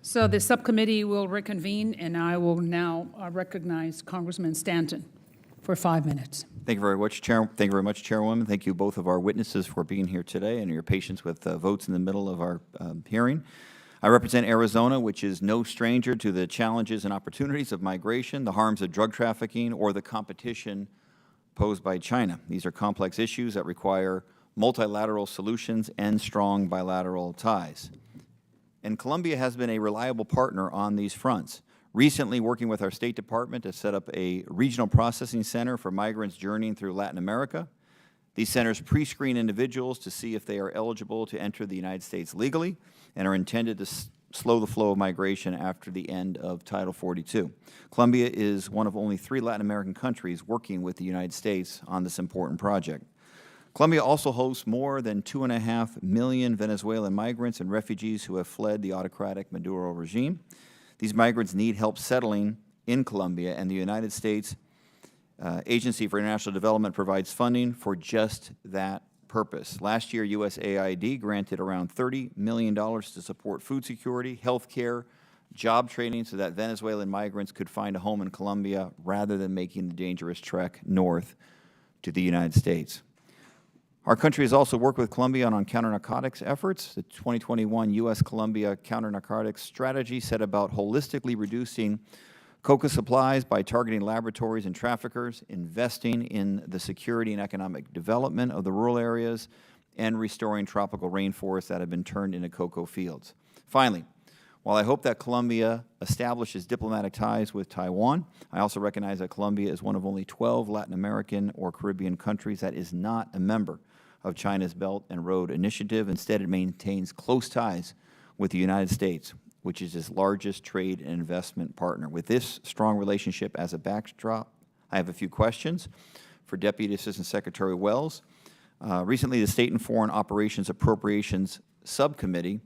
A: So the subcommittee will reconvene, and I will now recognize Congressman Stanton for 5 minutes.
H: Thank you very much, Chair. Thank you very much, Chairwoman. Thank you both of our witnesses for being here today and your patience with votes in the middle of our hearing. I represent Arizona, which is no stranger to the challenges and opportunities of migration, the harms of drug trafficking, or the competition posed by China. These are complex issues that require multilateral solutions and strong bilateral ties. And Colombia has been a reliable partner on these fronts. Recently, working with our State Department to set up a regional processing center for migrants journeying through Latin America. These centers pre-screen individuals to see if they are eligible to enter the United States legally and are intended to slow the flow of migration after the end of Title 42. Colombia is one of only 3 Latin American countries working with the United States on this important project. Colombia also hosts more than 2.5 million Venezuelan migrants and refugees who have fled the autocratic Maduro regime. These migrants need help settling in Colombia, and the United States Agency for International Development provides funding for just that purpose. Last year, USAID granted around $30 million to support food security, health care, job training so that Venezuelan migrants could find a home in Colombia rather than making the dangerous trek north to the United States. Our country has also worked with Colombia on counter-narcotics efforts. The 2021 U.S.-Colombia counter-narcotics strategy set about holistically reducing coca supplies by targeting laboratories and traffickers, investing in the security and economic development of the rural areas, and restoring tropical rainforests that have been turned into cocoa fields. Finally, while I hope that Colombia establishes diplomatic ties with Taiwan, I also recognize that Colombia is one of only 12 Latin American or Caribbean countries that is not a member of China's Belt and Road Initiative. Instead, it maintains close ties with the United States, which is its largest trade and investment partner. With this strong relationship as a backdrop, I have a few questions for Deputy Assistant Secretary Wells. Recently, the State and Foreign Operations Appropriations Subcommittee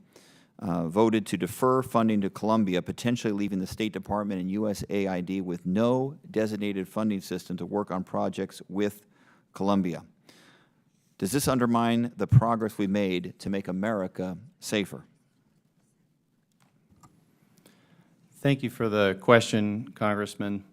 H: voted to defer funding to Colombia, potentially leaving the State Department and USAID with no designated funding system to work on projects with Colombia. Does this undermine the progress we made to make America safer?
C: Thank you for the question, Congressman.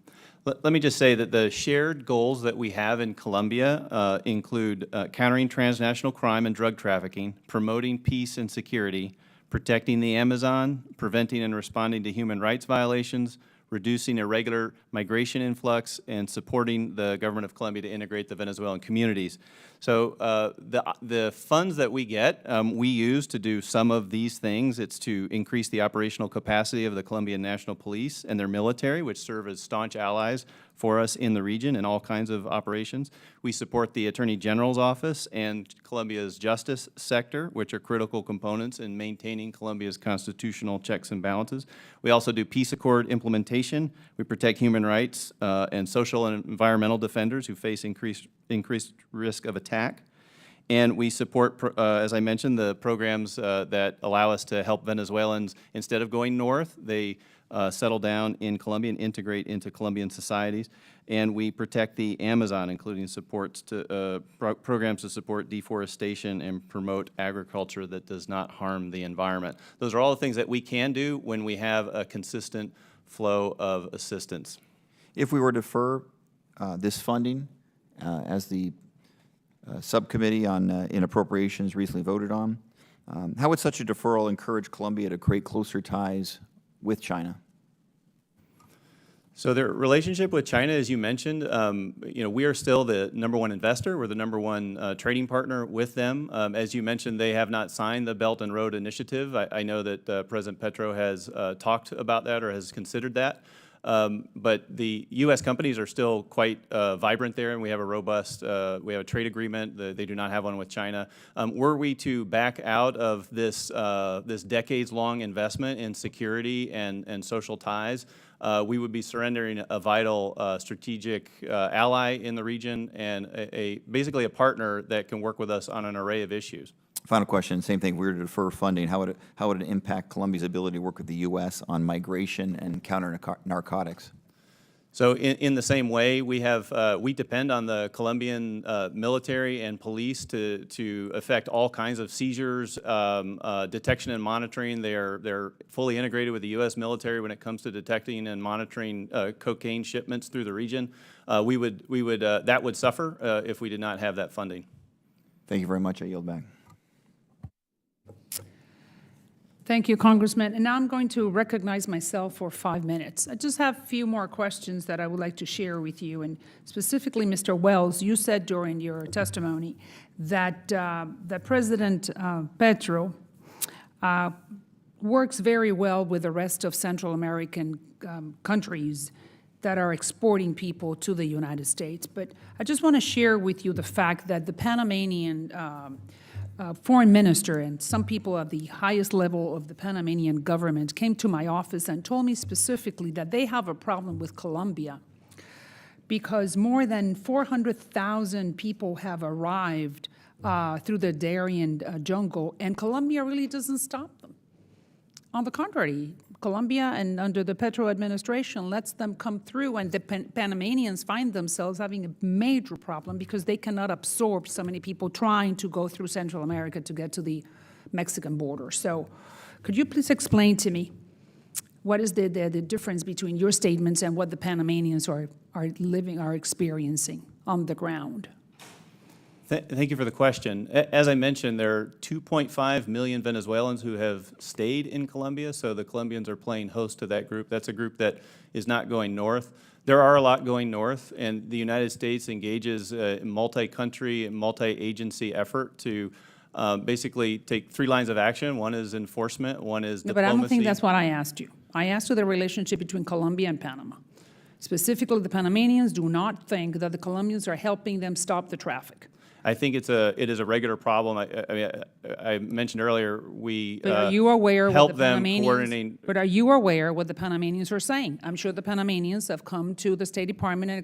C: Let me just say that the shared goals that we have in Colombia include countering transnational crime and drug trafficking, promoting peace and security, protecting the Amazon, preventing and responding to human rights violations, reducing irregular migration influx, and supporting the government of Colombia to integrate the Venezuelan communities. So the funds that we get, we use to do some of these things. It's to increase the operational capacity of the Colombian National Police and their military, which serve as staunch allies for us in the region in all kinds of operations. We support the Attorney General's office and Colombia's justice sector, which are critical components in maintaining Colombia's constitutional checks and balances. We also do peace accord implementation. We protect human rights and social and environmental defenders who face increased risk of attack. And we support, as I mentioned, the programs that allow us to help Venezuelans, instead of going north, they settle down in Colombia and integrate into Colombian societies. And we protect the Amazon, including supports to programs to support deforestation and promote agriculture that does not harm the environment. Those are all the things that we can do when we have a consistent flow of assistance.
H: If we were to defer this funding, as the subcommittee on in appropriations recently voted on, how would such a deferral encourage Colombia to create closer ties with China?
C: So their relationship with China, as you mentioned, we are still the #1 investor. We're the #1 trading partner with them. As you mentioned, they have not signed the Belt and Road Initiative. I know that President Petro has talked about that or has considered that. But the U.S. companies are still quite vibrant there, and we have a robust, we have a trade agreement. They do not have one with China. Were we to back out of this, this decades-long investment in security and social ties, we would be surrendering a vital strategic ally in the region and basically a partner that can work with us on an array of issues.
H: Final question, same thing, if we were to defer funding, how would it impact Colombia's ability to work with the U.S. on migration and counter-narcotics?
C: So in the same way, we depend on the Colombian military and police to effect all kinds of seizures, detection and monitoring. They're fully integrated with the U.S. military when it comes to detecting and monitoring cocaine shipments through the region. That would suffer if we did not have that funding.
H: Thank you very much. I yield back.
A: Thank you, Congressman. And now I'm going to recognize myself for 5 minutes. I just have a few more questions that I would like to share with you. And specifically, Mr. Wells, you said during your testimony that that President Petro works very well with the rest of Central American countries that are exporting people to the United States. But I just want to share with you the fact that the Panamanian foreign minister and some people at the highest level of the Panamanian government came to my office and told me specifically that they have a problem with Colombia because more than 400,000 people have arrived through the Darien jungle, and Colombia really doesn't stop them. On the contrary, Colombia and under the Petro administration lets them come through, and the Panamanians find themselves having a major problem because they cannot absorb so many people trying to go through Central America to get to the Mexican border. So could you please explain to me what is the difference between your statements and what the Panamanians are experiencing on the ground?
C: Thank you for the question. As I mentioned, there are 2.5 million Venezuelans who have stayed in Colombia, so the Colombians are playing host to that group. That's a group that is not going north. There are a lot going north, and the United States engages in multi-country and multi-agency effort to basically take 3 lines of action. One is enforcement, one is
A: No,
C: diplomacy.
A: but I don't think that's what I asked you. I asked you the relationship between Colombia and Panama. Specifically, the Panamanians do not think that the Colombians are helping them stop the traffic.
C: I think it is a regular problem. I mentioned earlier
A: But are you aware what
C: help
A: the
C: them
A: Panamanians?
C: coordinating.
A: But are you aware what the Panamanians are saying? I'm sure the Panamanians have come to the State Department and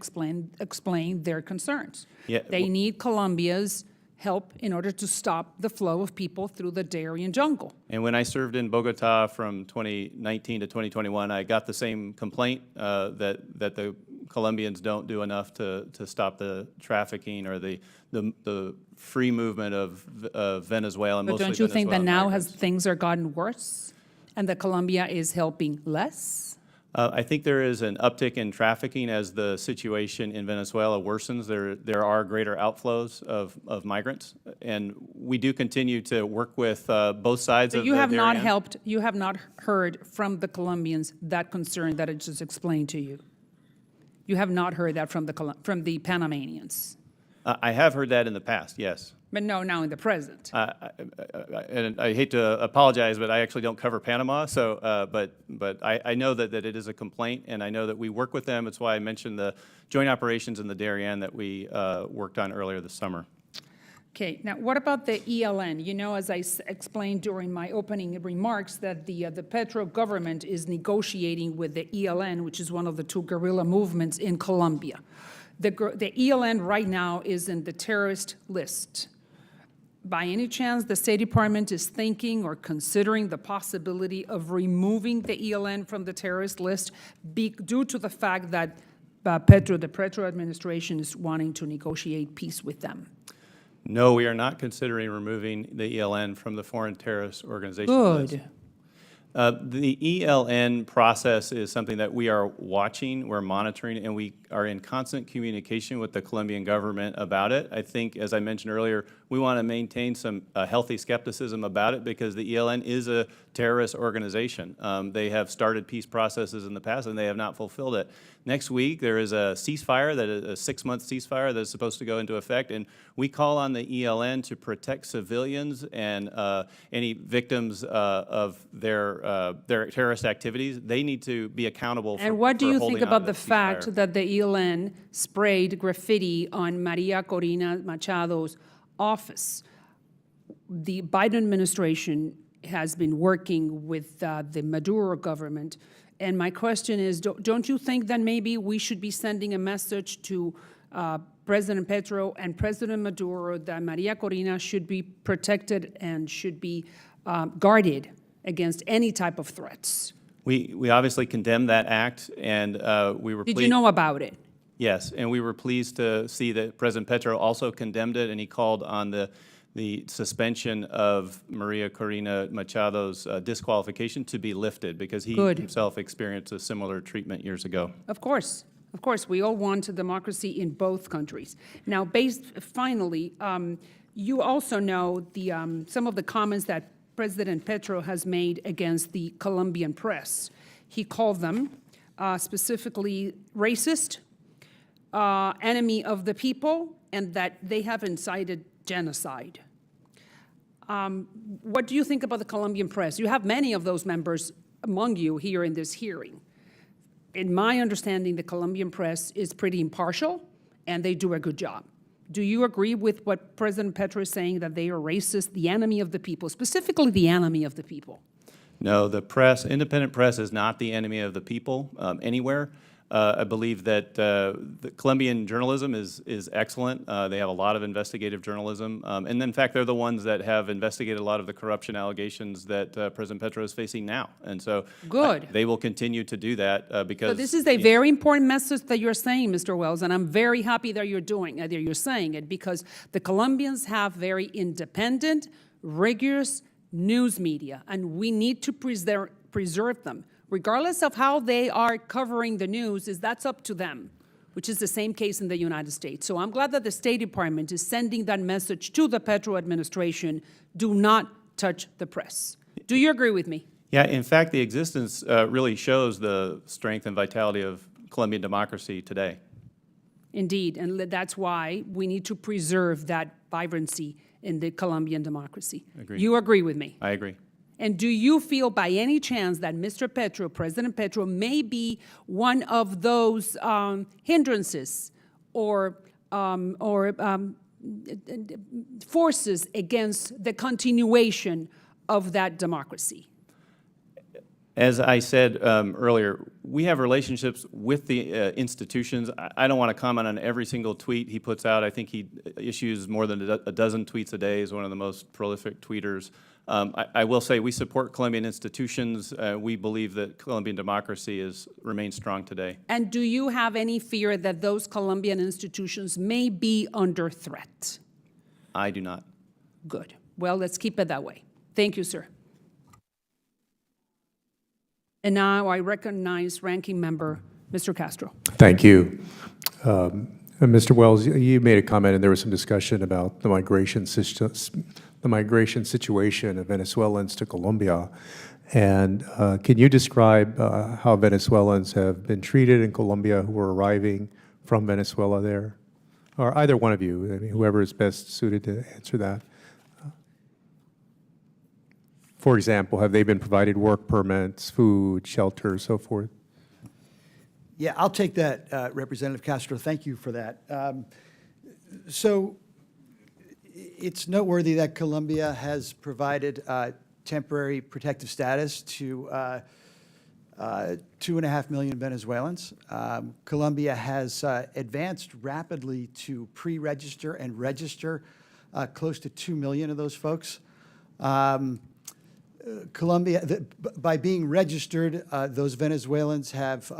A: explained their concerns.
C: Yeah,
A: They need Colombia's help in order to stop the flow of people through the Darien jungle.
C: And when I served in Bogota from 2019 to 2021, I got the same complaint that the Colombians don't do enough to stop the trafficking or the free movement of Venezuelan,
A: But
C: mostly
A: don't you think that
C: Venezuelan
A: now
C: migrants.
A: things are gotten worse and that Colombia is helping less?
C: I think there is an uptick in trafficking as the situation in Venezuela worsens. There are greater outflows of migrants, and we do continue to work with both sides
A: So
C: of
A: you
C: the
A: have not
C: Darien.
A: you have not heard from the Colombians that concern that I just explained to you. You have not heard that from the Panamanians.
C: I have heard that in the past, yes.
A: But no, now in the present.
C: And I hate to apologize, but I actually don't cover Panama. So, but I know that it is a complaint, and I know that we work with them. That's why I mentioned the joint operations in the Darien that we worked on earlier this summer.
A: Okay, now what about the ELN? You know, as I explained during my opening remarks, that the Petro government is negotiating with the ELN, which is one of the 2 guerrilla movements in Colombia. The ELN right now is in the terrorist list. By any chance, the State Department is thinking or considering the possibility of removing the ELN from the terrorist list due to the fact that the Petro administration is wanting to negotiate peace with them?
C: No, we are not considering removing the ELN from the foreign terrorist organization list.
A: Good.
C: The ELN process is something that we are watching, we're monitoring, and we are in constant communication with the Colombian government about it. I think, as I mentioned earlier, we want to maintain some healthy skepticism about it because the ELN is a terrorist organization. They have started peace processes in the past, and they have not fulfilled it. Next week, there is a ceasefire, that is a 6-month ceasefire that is supposed to go into effect, and we call on the ELN to protect civilians and any victims of their terrorist activities. They need to be accountable for
A: And what do you think
C: holding on
A: about
C: to
A: the fact
C: ceasefire.
A: that the ELN sprayed graffiti on Maria Corina Machado's office? The Biden administration has been working with the Maduro government, and my question is, don't you think that maybe we should be sending a message to President Petro and President Maduro that Maria Corina should be protected and should be guarded against any type of threats?
C: We obviously condemned that act, and we were
A: Did you know about it?
C: Yes, and we were pleased to see that President Petro also condemned it, and he called on the suspension of Maria Corina Machado's disqualification to be lifted, because he
A: Good.
C: himself experienced a similar treatment years ago.
A: Of course, we all want a democracy in both countries. Now, finally, you also know some of the comments that President Petro has made against the Colombian press. He called them specifically racist, enemy of the people, and that they have incited genocide. What do you think about the Colombian press? You have many of those members among you here in this hearing. In my understanding, the Colombian press is pretty impartial, and they do a good job. Do you agree with what President Petro is saying, that they are racist, the enemy of the people, specifically the enemy of the people?
C: No, the press, independent press, is not the enemy of the people anywhere. I believe that the Colombian journalism is excellent. They have a lot of investigative journalism. And in fact, they're the ones that have investigated a lot of the corruption allegations that President Petro is facing now. And so
A: Good.
C: They will continue to do that because—
A: So this is a very important message that you're saying, Mr. Wells, and I'm very happy that you're saying it, because the Colombians have very independent, rigorous news media, and we need to preserve them. Regardless of how they are covering the news, that's up to them, which is the same case in the United States. So I'm glad that the State Department is sending that message to the Petro administration: do not touch the press. Do you agree with me?
C: Yeah, in fact, the existence really shows the strength and vitality of Colombian democracy today.
A: Indeed, and that's why we need to preserve that vibrancy in the Colombian democracy.
C: Agreed.
A: You agree with me?
C: I agree.
A: And do you feel by any chance that Mr. Petro, President Petro, may be one of those hindrances or forces against the continuation of that democracy?
C: As I said earlier, we have relationships with the institutions. I don't want to comment on every single tweet he puts out. I think he issues more than a dozen tweets a day. He's one of the most prolific tweeters. I will say we support Colombian institutions. We believe that Colombian democracy remains strong today.
A: And do you have any fear that those Colombian institutions may be under threat?
C: I do not.
A: Good. Well, let's keep it that way. Thank you, sir. And now I recognize Ranking Member Mr. Castro.
B: Thank you. Mr. Wells, you made a comment, and there was some discussion about the migration situation of Venezuelans to Colombia. And can you describe how Venezuelans have been treated in Colombia who are arriving from Venezuela there? Or either one of you, I mean, whoever is best suited to answer that. For example, have they been provided work permits, food, shelter, so forth?
D: Yeah, I'll take that, Representative Castro. Thank you for that. So it's noteworthy that Colombia has provided temporary protective status to 2.5 million Venezuelans. Colombia has advanced rapidly to pre-register and register close to 2 million of those folks. Colombia, by being registered, those Venezuelans have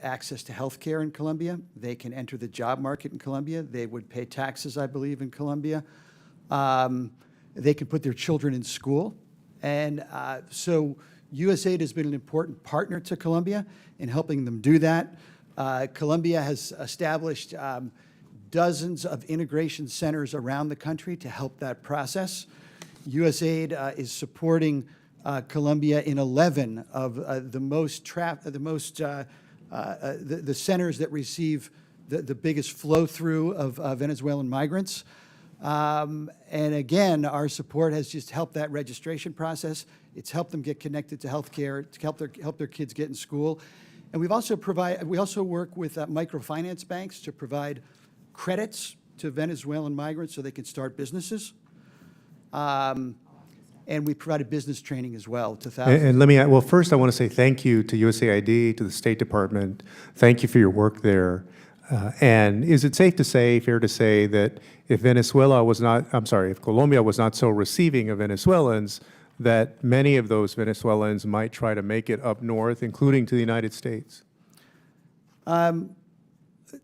D: access to health care in Colombia. They can enter the job market in Colombia. They would pay taxes, I believe, in Colombia. They can put their children in school. And so USAID has been an important partner to Colombia in helping them do that. Colombia has established dozens of integration centers around the country to help that process. USAID is supporting Colombia in 11 of the centers that receive the biggest flow through of Venezuelan migrants. And again, our support has just helped that registration process. It's helped them get connected to health care, to help their kids get in school. And we also work with microfinance banks to provide credits to Venezuelan migrants so they can start businesses. And we provided business training as well to thousands.
B: And let me, well, first I want to say thank you to USAID, to the State Department. Thank you for your work there. And is it safe to say, fair to say, that if Colombia was not so receiving of Venezuelans, that many of those Venezuelans might try to make it up north, including to the United States?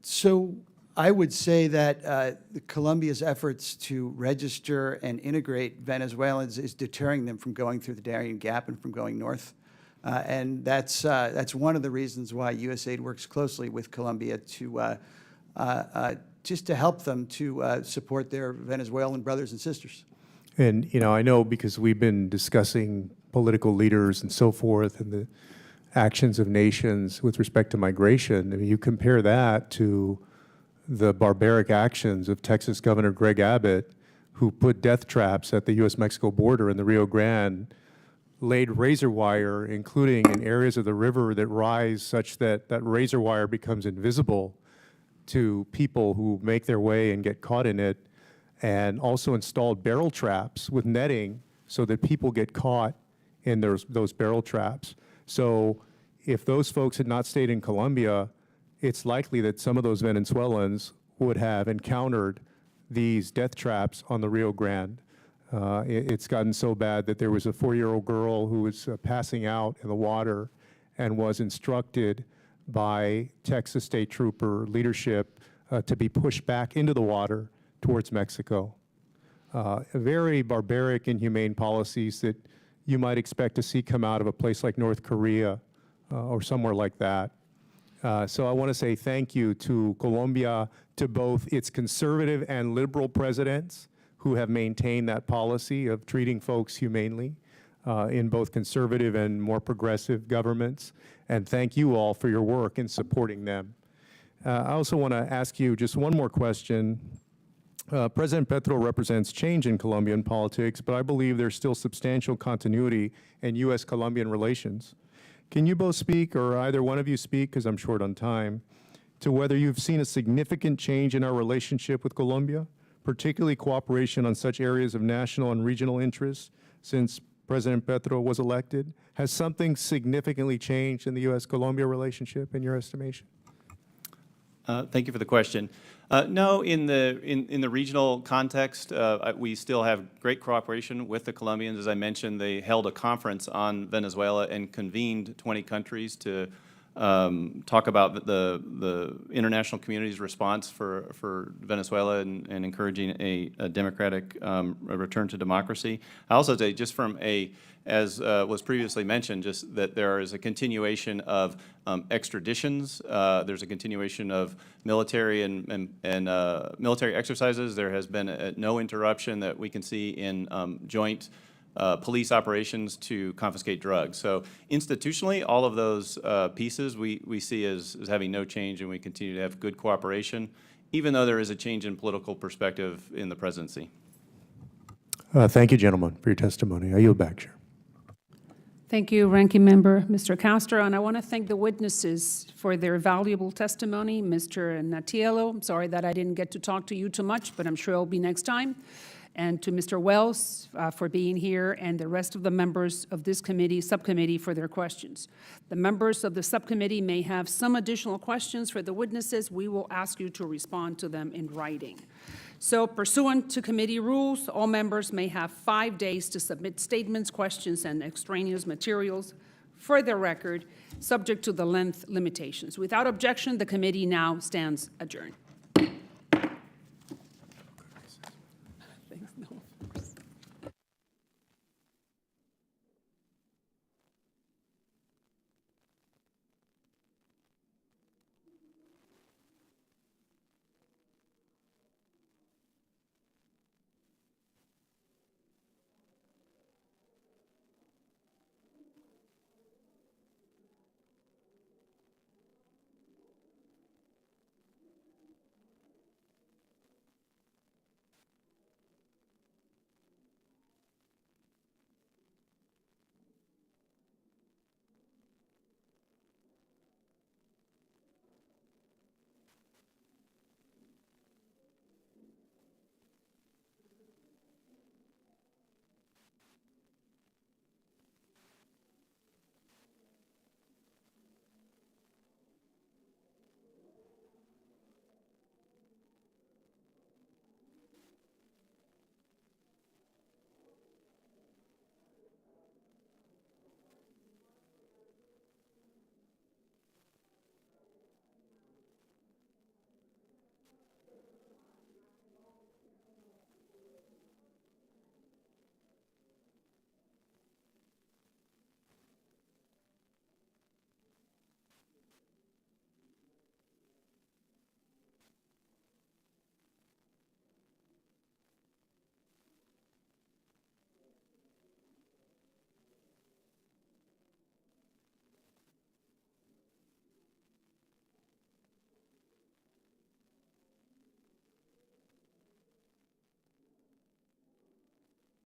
D: So I would say that Colombia's efforts to register and integrate Venezuelans is deterring them from going through the Darien Gap and from going north. And that's one of the reasons why USAID works closely with Colombia to just to help them to support their Venezuelan brothers and sisters.
B: And, you know, I know because we've been discussing political leaders and so forth and the actions of nations with respect to migration. I mean, you compare that to the barbaric actions of Texas Governor Greg Abbott, who put death traps at the U.S.-Mexico border in the Rio Grande, laid razor wire, including in areas of the river that rise such that that razor wire becomes invisible to people who make their way and get caught in it, and also installed barrel traps with netting so that people get caught in those barrel traps. So if those folks had not stayed in Colombia, it's likely that some of those Venezuelans would have encountered these death traps on the Rio Grande. It's gotten so bad that there was a 4-year-old girl who was passing out in the water and was instructed by Texas State Trooper leadership to be pushed back into the water towards Mexico. Very barbaric, inhumane policies that you might expect to see come out of a place like North Korea or somewhere like that. So I want to say thank you to Colombia, to both its conservative and liberal presidents who have maintained that policy of treating folks humanely in both conservative and more progressive governments. And thank you all for your work in supporting them. I also want to ask you just one more question. President Petro represents change in Colombian politics, but I believe there's still substantial continuity in U.S.-Colombian relations. Can you both speak, or either one of you speak, because I'm short on time, to whether you've seen a significant change in our relationship with Colombia, particularly cooperation on such areas of national and regional interest since President Petro was elected? Has something significantly changed in the U.S.-Colombia relationship, in your estimation?
C: Thank you for the question. No, in the regional context, we still have great cooperation with the Colombians. As I mentioned, they held a conference on Venezuela and convened 20 countries to talk about the international community's response for Venezuela and encouraging a democratic return to democracy. I also say, just from as was previously mentioned, just that there is a continuation of extraditions. There's a continuation of military and military exercises. There has been no interruption that we can see in joint police operations to confiscate drugs. So institutionally, all of those pieces we see as having no change, and we continue to have good cooperation, even though there is a change in political perspective in the presidency.
B: Thank you, gentlemen, for your testimony. I yield back, Chair.
A: Thank you, Ranking Member Mr. Castro, and I want to thank the witnesses for their valuable testimony. Mr. Natiello, I'm sorry that I didn't get to talk to you too much, but I'm sure it'll be next time. And to Mr. Wells for being here, and the rest of the members of this subcommittee for their questions. The members of the subcommittee may have some additional questions for the witnesses. We will ask you to respond to them in writing. So pursuant to committee rules, all members may have 5 days to submit statements, questions, and extraneous materials for the record, subject to the length limitations. Without objection, the committee now stands adjourned.